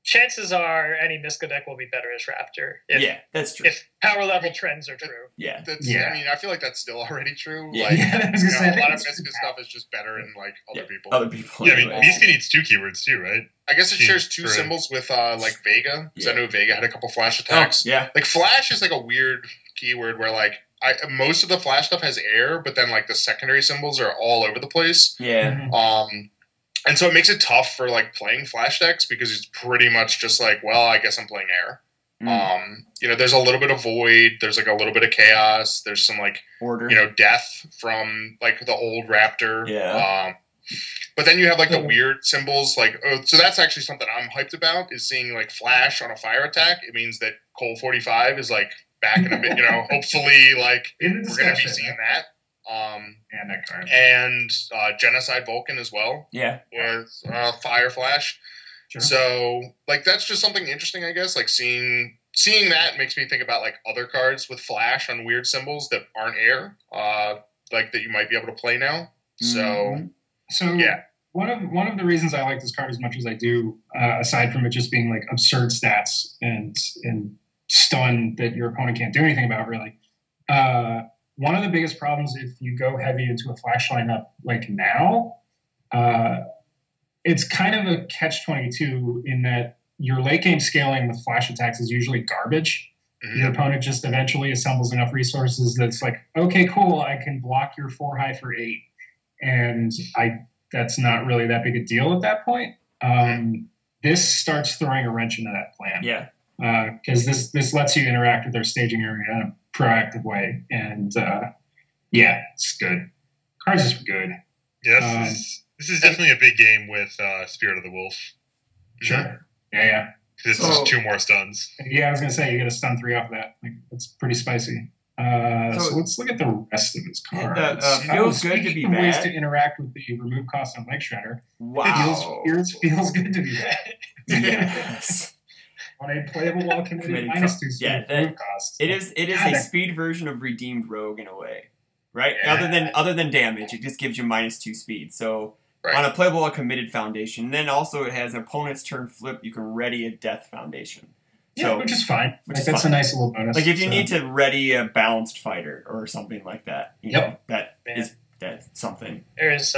chances are any Miska deck will be better as Raptor. That's true. If power level trends are true. Yeah. I mean, I feel like that's still already true. Yeah. Like, Yeah, I was gonna say, I a think lot of it's Miska true. stuff is just better in like other people. Other people. Yeah, I mean, anyway. Miska needs 2 keywords too, right? I guess it She- shares 2 for- symbols with like Vega, because I Yeah. know Vega had a couple flash Oh, attacks. yeah. Like flash is like a weird keyword where like most of the flash stuff has air, but then like the secondary symbols are all over the place. Yeah. Mhm. And so it makes it tough for like playing flash decks because it's pretty much just like, well, I guess I'm playing air. There's a little bit of void. There's like a little bit of chaos. There's some like Order. death from like the old Raptor. Yeah. But then you have like the weird symbols, so that's actually something I'm hyped about is seeing like flash on a fire attack. It means that Cole 45 is like back in a bit. Hopefully like In the we're gonna be discussion, seeing that. and that card. And Genocide Vulcan as well Yeah. with Fire Flash. Sure. So like that's just something interesting, I guess. Like seeing that makes me think about like other cards with flash on weird symbols that aren't air, like that you might be able to play now. So So yeah. one of the reasons I like this card as much as I do, aside from it just being like absurd stats and stun that your opponent can't do anything about, really. One of the biggest problems if you go heavy into a flash lineup like now, it's kind of a catch-22 in that your late game scaling with flash attacks is usually garbage. Your opponent just eventually assembles enough resources that's like, okay, cool, I can block your 4 high for 8. And that's not really that big a deal at that point. This starts throwing a wrench into that plan. Yeah. Because this lets you interact with their staging area in a proactive way. And yeah, it's good. Cards is good. Yes, this is definitely a big game with Spirit of the Wolf. Sure. Yeah. Because it's just 2 more stuns. Yeah, I was going to say, you get a stun 3 off of that. Like, that's pretty spicy. So let's look at the rest of his cards. Feels good to be bad. Ways to interact with the remove cost on Leg Shredder. Wow. Feels good to be bad. Yes. On a playable while committed -2 speed remove cost. It is a speed version of Redeemed Rogue in a way, right? Yeah. Other than damage, it just gives you -2 speed. So on a playable while committed foundation, then also it has an opponent's turn flip. You can ready a death foundation. Yeah, which is fine. That's a nice little bonus. Like if you need to ready a balanced fighter or something like that, you know, that's something. There's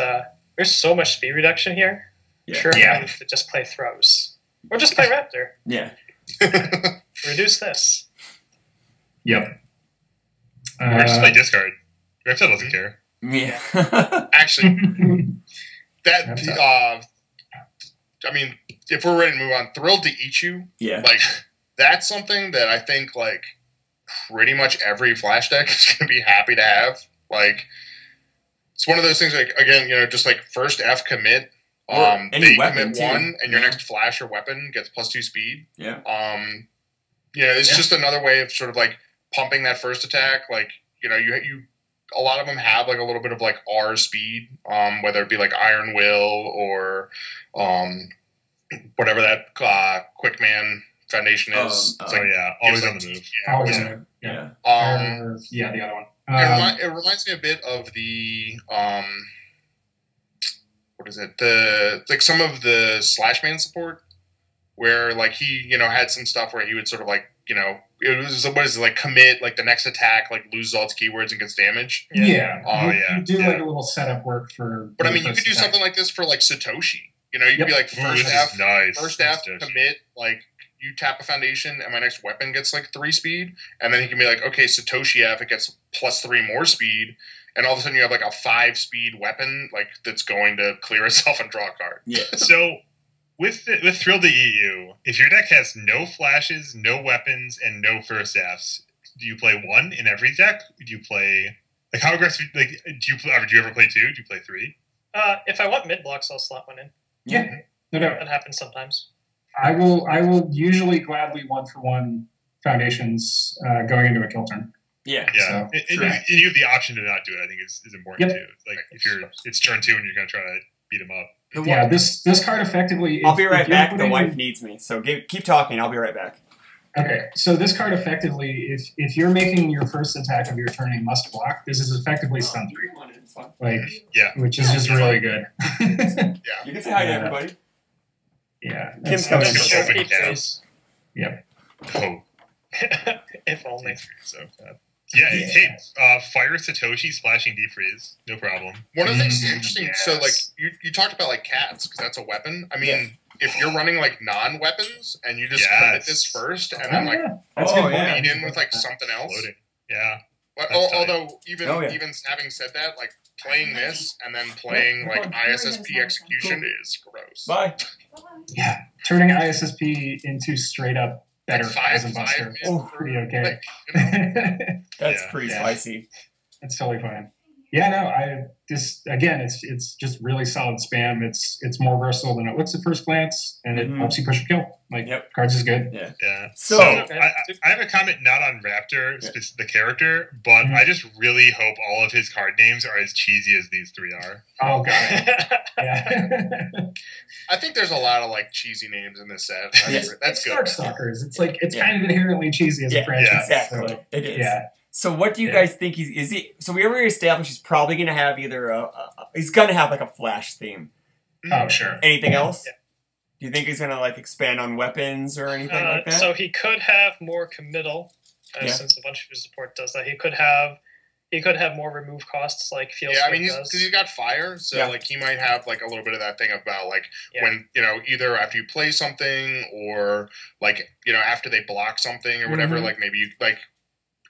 so much speed reduction here. Yeah. Sure, to just play throws or just play Raptor. Yeah. Reduce this. Yep. Or just play discard. Raptor doesn't care. Yeah. Actually, I mean, if we're ready to move on, Thrilled to Eat You. Yeah. Like, that's something that I think, like, pretty much every Flash deck is going to be happy to have. Like, it's one of those things, like, again, you know, just like first F commit. They commit 1, and your next Flash or weapon gets +2 speed. Yeah. It's just another way of sort of, like, pumping that first attack. Like, you know, you a lot of them have, like, a little bit of, like, R speed, whether it be, like, Iron Will or whatever that Quick Man Foundation is. Always on the move. Always on the move. Yeah. The other one. It reminds me a bit of the what is it? Like some of the Slashman support, where like he, you know, had some stuff where he would sort of like, you know, it was like commit like the next attack, like loses all its keywords and gets damage. You do like a little setup work for. But I mean, you could do something like this for like Satoshi. You know, you could be like first half commit, like you tap a foundation and my next weapon gets like 3 speed, and then he can be like, okay, Satoshi F, it gets +3 more speed, and all of a sudden you have like a 5 speed weapon like that's going to clear itself and draw a card. Yeah. So with Thrilled to Eat You, if your deck has no flashes, no weapons, and no first Fs, do you play 1 in every deck? Do you play like how aggressive? Like do you ever play 2? Do you play 3? If I want mid blocks, I'll slot 1 in. Yeah, no doubt. That happens sometimes. I will usually gladly 1-for-1 foundations going into a kill turn. Yeah. So, and you have the option to not do it. I think is important too. Like if it's turn 2 and you're going to try to beat him up. Yeah, this card effectively. I'll be right back. The wife needs me, so keep talking. I'll be right back. Okay, so this card effectively, if you're making your first attack of your turn a must block, this is effectively stun 3. Like, which is just really good. You can say hi to everybody. Yeah. Kim's coming. Yep. Oh. If only. So hey, fire Satoshi splashing defreeze, no problem. One of the things interesting. So like you talked about like cats because that's a weapon. I mean, if you're running like non-weapons and you just commit this first and then like lead in with like something else. Floating. Yeah. But although even having said that, like playing this and then playing like ISSP execution is gross. Bye. Yeah, turning ISSP into straight up better as a 5/5 buster. is Pretty okay. Like, you know, That's pretty spicy. It's totally fine. Yeah, no, it's just really solid spam. It's more versatile than it looks at first glance, and it helps you push a kill. Like cards is good. Yeah. So I have a comment not on Raptor, the character, but I just really hope all of his card names are as cheesy as these 3 are. Oh god. Yeah. I think there's a lot of like cheesy names in this set. That's good. Darkstalkers. It's like it's kind of inherently cheesy as a franchise. Exactly. So, it is. Yeah. So what do you guys think is he? So we already established he's probably going to have either he's going to have like a flash theme. Oh sure. Anything else? Yeah. Do you think he's going to like expand on weapons or anything like that? So he could have more committal, since a bunch of his support does that. He could have he could have more remove costs like Field Yeah, I mean, does. because he's got fire, so like he might have like a little bit of that thing about like when either after you play something or like after they block something or whatever, like maybe you like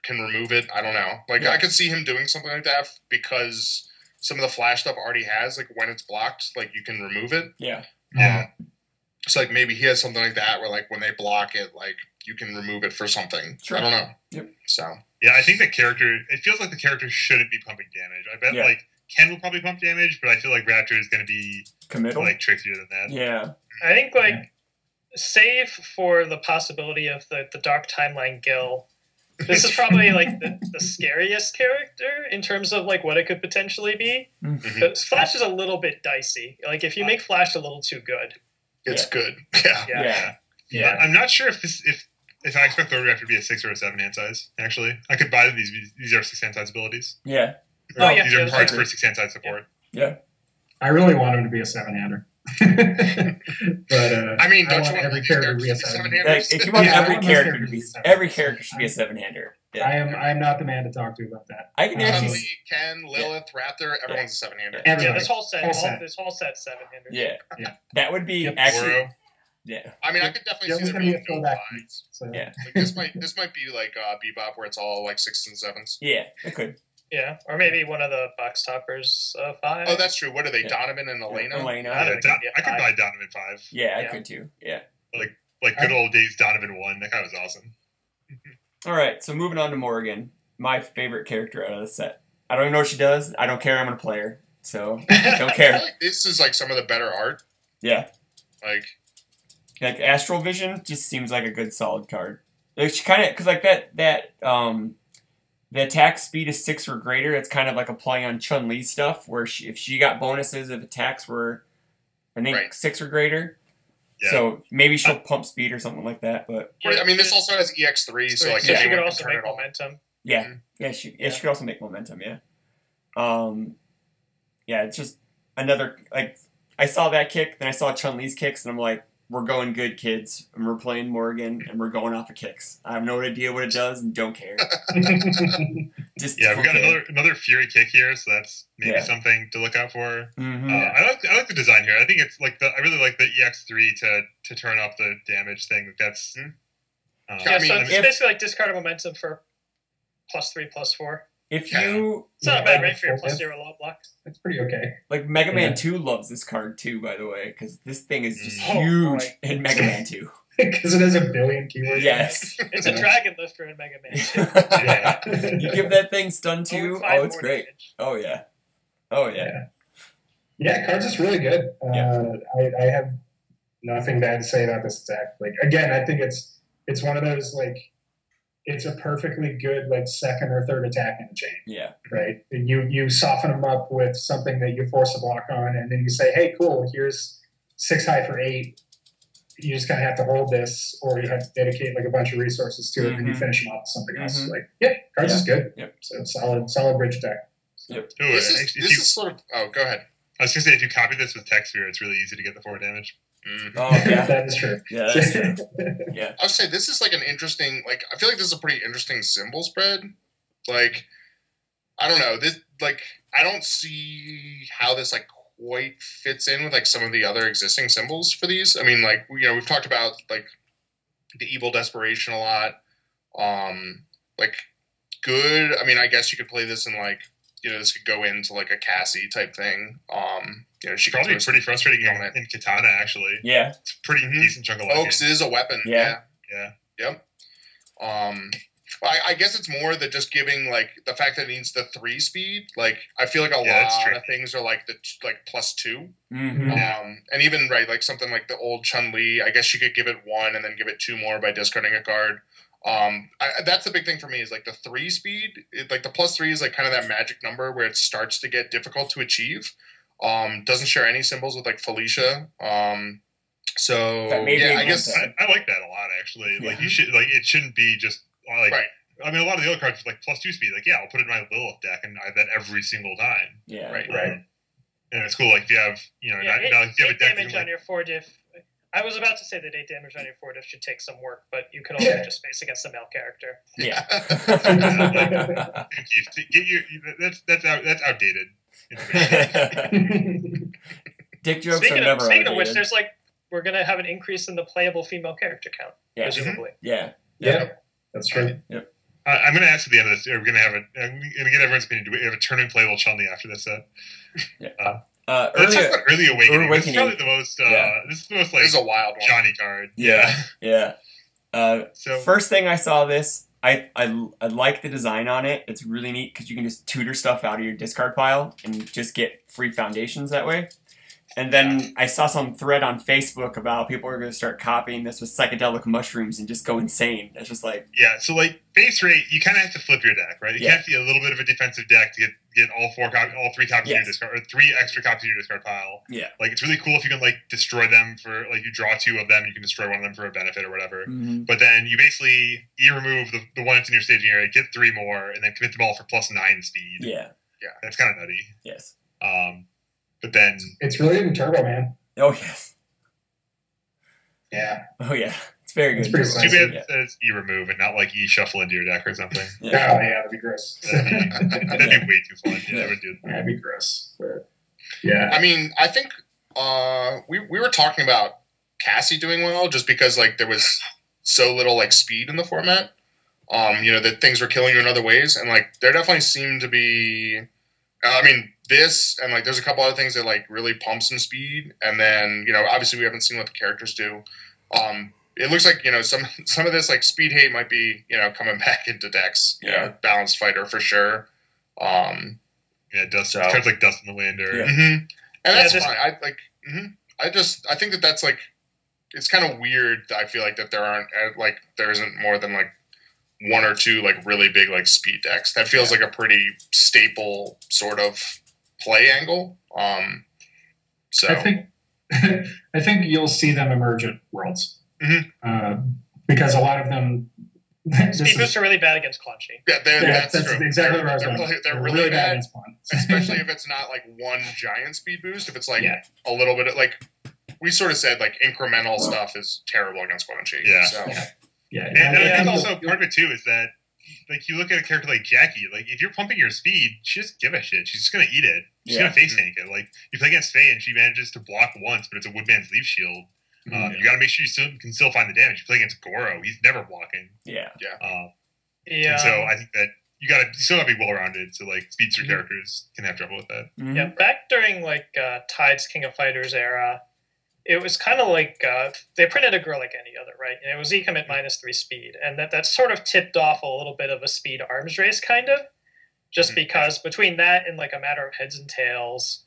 can remove it. I don't know. Like I could see him doing something like that because some of the flash stuff already has like when it's blocked, like you can remove it. Yeah. So like maybe he has something like that where like when they block it, like you can remove it for something. Sure. I don't know. Yep. So yeah, I think the character. It feels like the character shouldn't be pumping damage. I bet like Ken will probably pump damage, but I feel like Raptor is going to be committal, like trickier than that. Yeah. I think like save for the possibility of the Dark Timeline Guile. This is probably like the scariest character in terms of like what it could potentially be. Flash is a little bit dicey. Like if you make Flash a little too good, it's good. Yeah. I'm not sure if I expect Third Reactor to be a 6 or a 7 hand size. Actually, I could buy these. These are 6 hand size abilities. Yeah. These are parts for 6 hand size support. Yeah. I really want him to be a 7-hander. But I mean, don't I you want every character to be a 7-hander? If you want every character should be a 7-hander. Yeah. I am not the man to talk to about that. I can actually Ken, Lilith, Raptor, everyone's a 7-hander. Yeah, this whole set 7-handers. Yeah. That would be actually. Yeah. I mean, I could definitely see there being no fives. So. Yeah. Like this might be like Bebop where it's all like 6s and 7s. Yeah, it could. Yeah, or maybe one of the box toppers 5. Oh, that's true. What are they? Donovan and Elena. I could buy Donovan 5. Yeah, I could too. Yeah. Like good old days Donovan 1. That guy was awesome. All right, so moving on to Morgan, my favorite character out of the set. I don't even know what she does. I don't care. I'm gonna play her, so don't care. I feel like this is like some of the better art. Yeah. Like Astral Vision just seems like a good solid card. Like she kind of because like that the attack speed is 6 or greater. It's kind of like a play on Chun-Li stuff where if she got bonuses if attacks were I think 6 or greater. Yeah. So maybe she'll pump speed or something like that. But I mean, this also has EX3, so like she could also make momentum. Yeah, she could also make momentum. Yeah, it's just another like I saw that kick, then I saw Chun-Li's kicks, and I'm like, we're going good, kids, and we're playing Morgan, and we're going off of kicks. I have no idea what it does, and don't care. Just we got another Fury kick here, so that's maybe something to look out for. I like the design here. I think it's like I really like the EX3 to turn up the damage thing. That's it's basically like discard a momentum for +3/+4. If you, it's not a bad rate for your +0 low block. It's pretty okay. Like Mega Man 2 loves this card too, by the way, because this thing is just huge in Mega Man 2. Because it has a billion keywords. Yes, it's a dragon lifter in Mega Man 2. You give that thing stun 2. Oh, it's great. Damage. Oh yeah. Yeah, card's just really good. I have nothing bad to say about this attack. Like again, I think it's one of those like. It's a perfectly good like second or third attack in the chain. Yeah. Right. And you soften them up with something that you force a block on, and then you say, "Hey, cool. Here's 6 high for 8. You just kind of have to hold this, or you have to dedicate like a bunch of resources to it, and you finish them off with something else." Like, cards is good. Yep. So solid bridge deck. So. Yep. Ooh, this is sort of. Oh, go ahead. I was gonna say if you copy this with Tech Sphere, it's really easy to get the 4 damage. Oh yeah, that is true. Yeah, that's true. Yeah, I would say this is like an interesting. Like, I feel like this is a pretty interesting symbol spread. Like, I don't know. This like I don't see how this like quite fits in with like some of the other existing symbols for these. I mean, like we've talked about like the evil desperation a lot. Like good. I mean, I guess you could play this in like this could go into like a Cassie type thing. She probably pretty frustrating in Katana, actually. Yeah. It's a pretty decent chunk of life. Oaks is a weapon. Yeah. Yep. I guess it's more that just giving like the fact that it needs the 3 speed. Like I feel like a lot of things are like the like +2. And even like something like the old Chun-Li, I guess you could give it 1 and then give it 2 more by discarding a card. That's the big thing for me is like the 3 speed. Like the +3 is like kind of that magic number where it starts to get difficult to achieve. Doesn't share any symbols with like Felicia. So I guess I like that a lot actually. Yeah. Like you should it shouldn't be just like I mean a lot of the other cards like +2 speed. Like I'll put it in my Lilith deck and I have that every single time. Yeah. Right. And it's cool. Like if you have if you have a deck damage on your 4 diff. I was about to say that 8 damage on your fortif should take some work, but you can also just face against a male character. Yeah. Thank you. Get your that's outdated. Dick jokes are never Speaking of which, outdated. there's like we're gonna have an increase in the playable female character count, presumably. Yeah. That's true. I'm going to ask at the end of this. We're going to have I'm going to get everyone's opinion. Do we have a tournament playable Chun-Li after this set? Let's talk about Early Awakening. This is probably the most. This is the most like This is a wild one. Johnny card. Yeah. So first thing I saw this, I like the design on it. It's really neat because you can just tutor stuff out of your discard pile and just get free foundations that way. And then I saw some thread on Facebook about people are going to start copying this with psychedelic mushrooms and just go insane. It's just like so like base rate, you kind of have to flip your deck, right? You can't be a little bit of a defensive deck to get all 3 copies in your discard, or 3 extra copies in your discard pile. Yeah, like it's really cool if you can like destroy them for like you draw 2 of them, you can destroy one of them for a benefit or whatever. Mm-hmm. But then you basically remove the one that's in your staging area, get 3 more, and then commit them all for +9 speed. Yeah, that's kind of nutty. Yes. But then it's really in turbo, man. Oh yes. Yeah. Oh yeah. It's very good. It's too bad it says remove and not like shuffle into your deck or something. Oh yeah, that'd be gross. That'd be way too fun. Yeah, that would do. That'd be gross. But yeah. I mean, I think we were talking about Cassie doing well just because like there was so little like speed in the format. That things were killing you in other ways, and like there definitely seemed to be. I mean, this and like there's a couple other things that like really pump some speed, and then obviously we haven't seen what the characters do. It looks like some of this like speed hate might be coming back into decks. Balanced fighter for sure. Dust cards like Dust in the Wind or and that's fine. I think that's like it's kind of weird. I feel like that there isn't more than like 1 or 2 like really big like speed decks. That feels like a pretty staple sort of play angle. So I think you'll see them emerge at Worlds because a lot of them. Speed boosts are really bad against Clunchy. Yeah, that's true. Exactly what I was saying. They're really bad against especially if it's not like one giant speed boost. If it's like a little bit of like we sort of said like incremental stuff is terrible against Clunchy. And I think also part of it too is that like you look at a character like Jackie, like if you're pumping your speed, she doesn't give a shit. She's just gonna eat it. She's gonna face tank it. Like you play against Faye and she manages to block once, but it's a Woodman's Leaf Shield. You gotta make sure you can still find the damage. You play against Goro, he's never blocking. And so I think that you still gotta be well rounded. So like speedster characters can have trouble with that. Yeah, back during like Tide's King of Fighters era. It was kind of like they printed a girl like any other, right? And it was E-commit -3 speed, and that sort of tipped off a little bit of a speed arms race, kind of, just because between that and like a matter of heads and tails,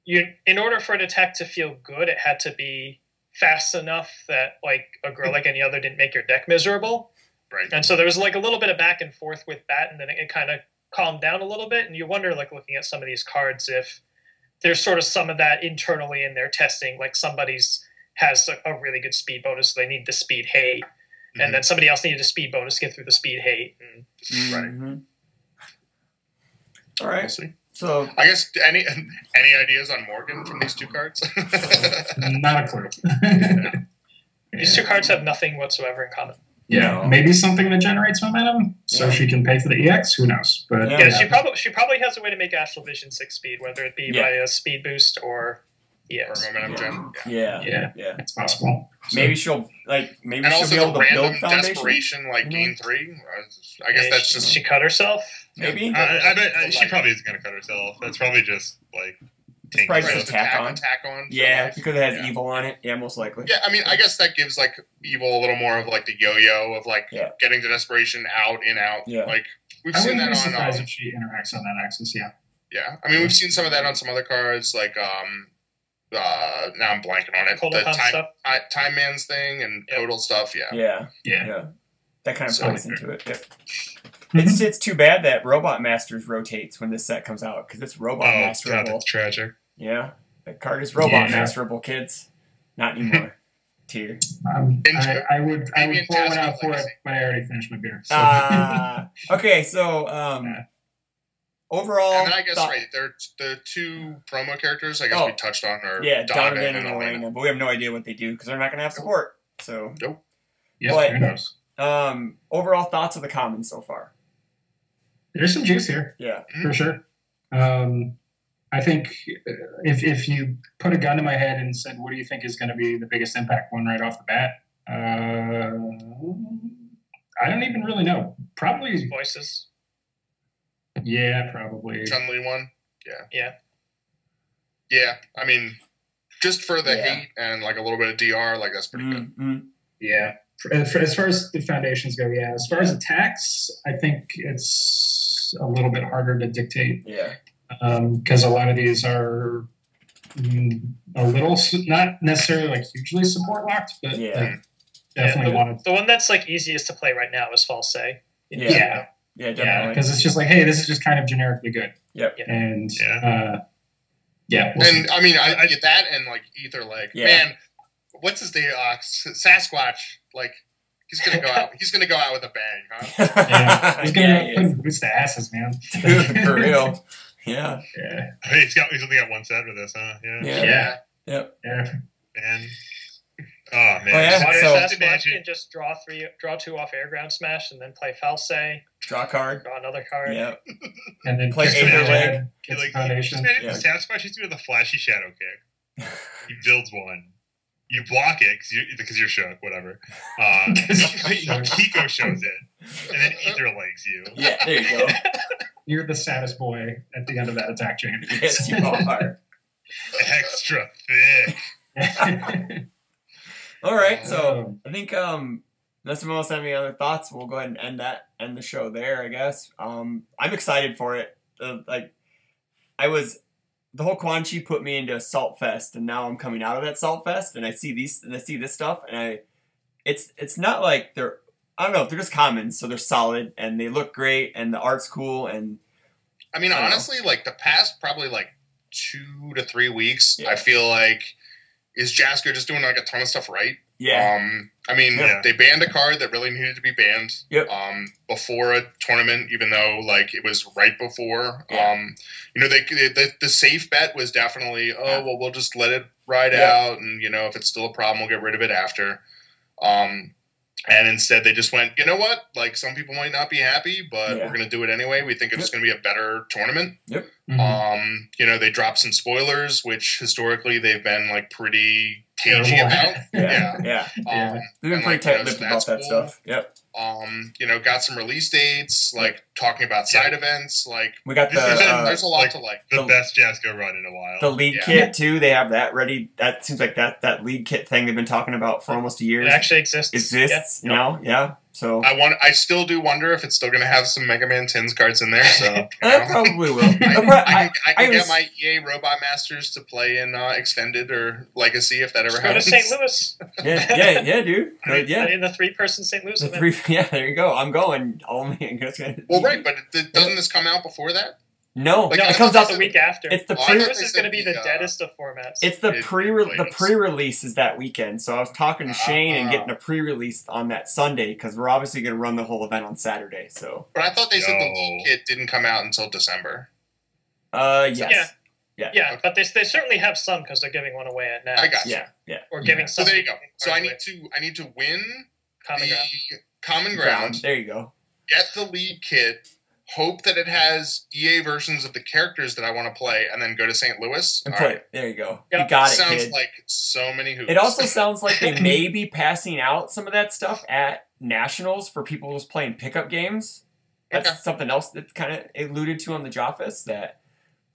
in order for an attack to feel good, it had to be fast enough that like a girl like any other didn't make your deck miserable, right? And so there was like a little bit of back and forth with that, and then it kind of calmed down a little bit, and you wonder, like looking at some of these cards, if there's sort of some of that internally in their testing, like somebody's has a really good speed bonus, so they need the speed hate, and then somebody else needed a speed bonus to get through the speed hate. Right. All right. We'll see. So I guess any ideas on Morgan from these 2 cards? Not a clue. These 2 cards have nothing whatsoever in common. Yeah, maybe something that generates momentum, so she can pay for the EX. Who knows? But she probably has a way to make Astral Vision 6 speed, whether it be by a speed boost or EX. Or momentum gem. Yeah, it's possible. So, maybe she'll be able to build foundation. Desperation, like gain 3. I guess that's just she cut herself. Maybe I bet she probably isn't going to cut herself. That's probably just like. Probably just attack on. Yeah, because it has evil on it. Yeah, most likely. Yeah, I mean, I guess that gives like evil a little more of like the yo-yo of like getting to desperation out in out. Yeah, like we've seen that on. I wouldn't be surprised if she interacts on that axis. Yeah. Yeah, I mean, we've seen some of that on some other cards, like now I'm blanking on it. The Time Man's thing and Total stuff. Yeah. That kind of plays into it. Yep. It's too bad that Robot Masters rotates when this set comes out because it's Robot Masterable. God, that's tragic. Yeah, that card is Robot Masterable, kids. Not anymore. Tier. I would pour one out for it, but I already finished my beer. So. Okay, so overall, and then I guess right, the two promo characters I guess we touched on are Donovan and Elena, but we have no idea what they do because they're not going to have support. So nope. Yeah, who knows? Overall thoughts of the commons so far? There's some juice here. Yeah, for sure. I think if you put a gun to my head and said, "What do you think is going to be the biggest impact one right off the bat?" I don't even really know. Probably voices. Yeah, probably. Chun-Li one. Yeah. Yeah. I mean, just for the hate and like a little bit of DR, like that's pretty good. Yeah. As far as the foundations go, yeah. As far as attacks, I think it's a little bit harder to dictate. Yeah. Because a lot of these are a little, not necessarily like hugely support locked, but like definitely the one that's like easiest to play right now is False Say. Yeah, definitely. Because it's just like, hey, this is just kind of generically good. Yep. And and I mean, I get that, and like Ether, like man, what's his name? Sasquatch, like. He's gonna go out. He's gonna go out with a bang, huh? Yeah, he's gonna boost the asses, man. Dude, for real. Yeah. Hey, he's only got one set for this, huh? Yeah. Yep. Yeah. And oh man, Sasquatch can just draw two off air ground smash, and then play False, draw a card, draw another card. Yeah. And then play Aether Leg. Like Sasquatch, he's doing the flashy shadow kick. He builds one. You block it because you're shook, whatever. Kiko shows it, and then Ether legs you. Yeah, there you go. You're the saddest boy at the end of that attack chain. Yes, you are. Extra thick. All right, so I think unless someone else has any other thoughts, we'll go ahead and end the show there, I guess. I'm excited for it. The whole Quan Chi put me into Salt Fest, and now I'm coming out of that Salt Fest, and I see this stuff, and it's not like they're, I don't know, they're just commons, so they're solid, and they look great, and the art's cool, and I mean, honestly, like the past probably like 2 to 3 weeks, I feel like is Jasker just doing like a ton of stuff right. Yeah. I mean, they banned a card that really needed to be banned. Yep. Before a tournament, even though like it was right before. You know, the safe bet was definitely, well, we'll just let it ride out, and you know, if it's still a problem, we'll get rid of it after. And instead, they just went, you know what? Like, some people might not be happy, but we're going to do it anyway. We think it's going to be a better tournament. Yep. You know, they dropped some spoilers, which historically they've been like pretty cagey about. Yeah. They've been pretty tight-lipped about that stuff. Yep. You know, got some release dates, like talking about side events. Like, we got there's a lot to like. The best Jasko run in a while. The lead kit too. They have that ready. That seems like that lead kit thing they've been talking about for almost a year. It actually exists. Now. Yeah. So I still do wonder if it's still going to have some Mega Man Tins cards in there. So it probably will. I can get my EA Robot Masters to play in Extended or Legacy if that ever happens. Go to St. Louis. Yeah, dude. In the 3-person St. Louis event. Yeah, there you go. I'm going. Well, right, but doesn't this come out before that? No, it comes out the week after. It's the This is going to be the deadest of formats. It's the pre-release is that weekend. So I was talking to Shane and getting a pre-release on that Sunday because we're obviously going to run the whole event on Saturday. So, but I thought they said the lead kit didn't come out until December. Yes. Yeah, but they certainly have some because they're giving one away at NAS. I got you. Yeah. Or giving some. So there you go. So I need to win common ground. There you go. Get the lead kit. Hope that it has EA versions of the characters that I want to play, and then go to St. Louis. And play. Right. There you go. Yep. You got it, sounds kid. like so many hoops. It also sounds like they may be passing out some of that stuff at Nationals for people who's playing pickup games. That's something else that's kind of alluded to on the Joffice, that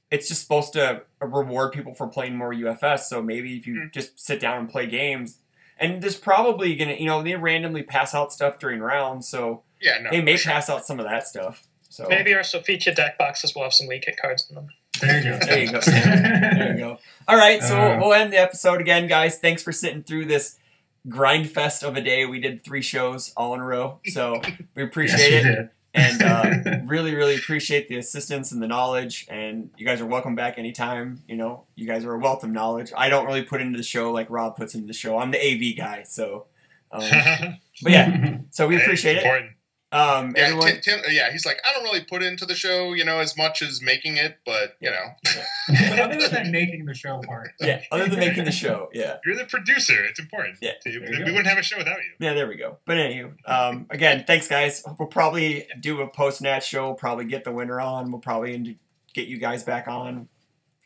it's just supposed to reward people for playing more UFS. So maybe if you just sit down and play games, and there's probably going to, they randomly pass out stuff during rounds, so they may pass out some of that stuff. So maybe our Soficia deck boxes will have some lead kit cards in them. There you go. There you go. There you go. All right, so we'll end the episode again, guys. Thanks for sitting through this grind fest of a day. We did 3 shows all in a row, so we appreciate it. And really, really appreciate the assistance and the knowledge. And you guys are welcome back anytime. You guys are a wealth of knowledge. I don't really put into the show like Rob puts into the show. I'm the AV guy, so. But yeah, so we appreciate it. Yeah, everyone, Tim, he's like, I don't really put into the show, as much as making it, but But other than making the show part. yeah, other than making the show, yeah. You're the producer. It's important. Yeah. We wouldn't have a show without you. Yeah, there we go. But anywho, again, thanks guys. We'll probably do a post-match show, probably get the winner on. We'll probably get you guys back on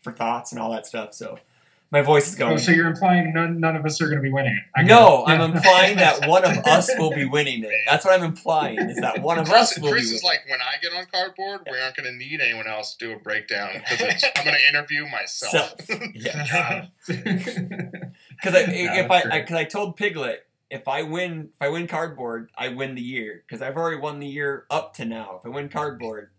for thoughts and all that stuff. So my voice is going. Oh, so you're implying none of us are going to be winning it? No, I'm implying that one of us will be winning it. That's what I'm implying, is that one of us will be winning it. Chris is like, when I get on cardboard, we aren't going to need anyone else to do a breakdown because I'm going to interview myself. Yeah. Because I told Piglet, if I win cardboard, I win the year. Because I've already won the year up to now. If I win cardboard,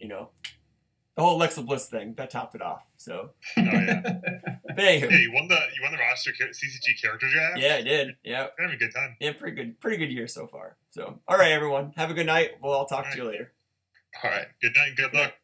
the whole Alexa Bliss thing, that topped it off. So. Oh yeah. But anywho. Yeah, you won the roster CCG character draft. Yeah, I did. Yeah. Having a good time. Yeah, pretty good year so far. So, all right, everyone, have a good night. We'll all talk to you later. All right. Good night and good luck.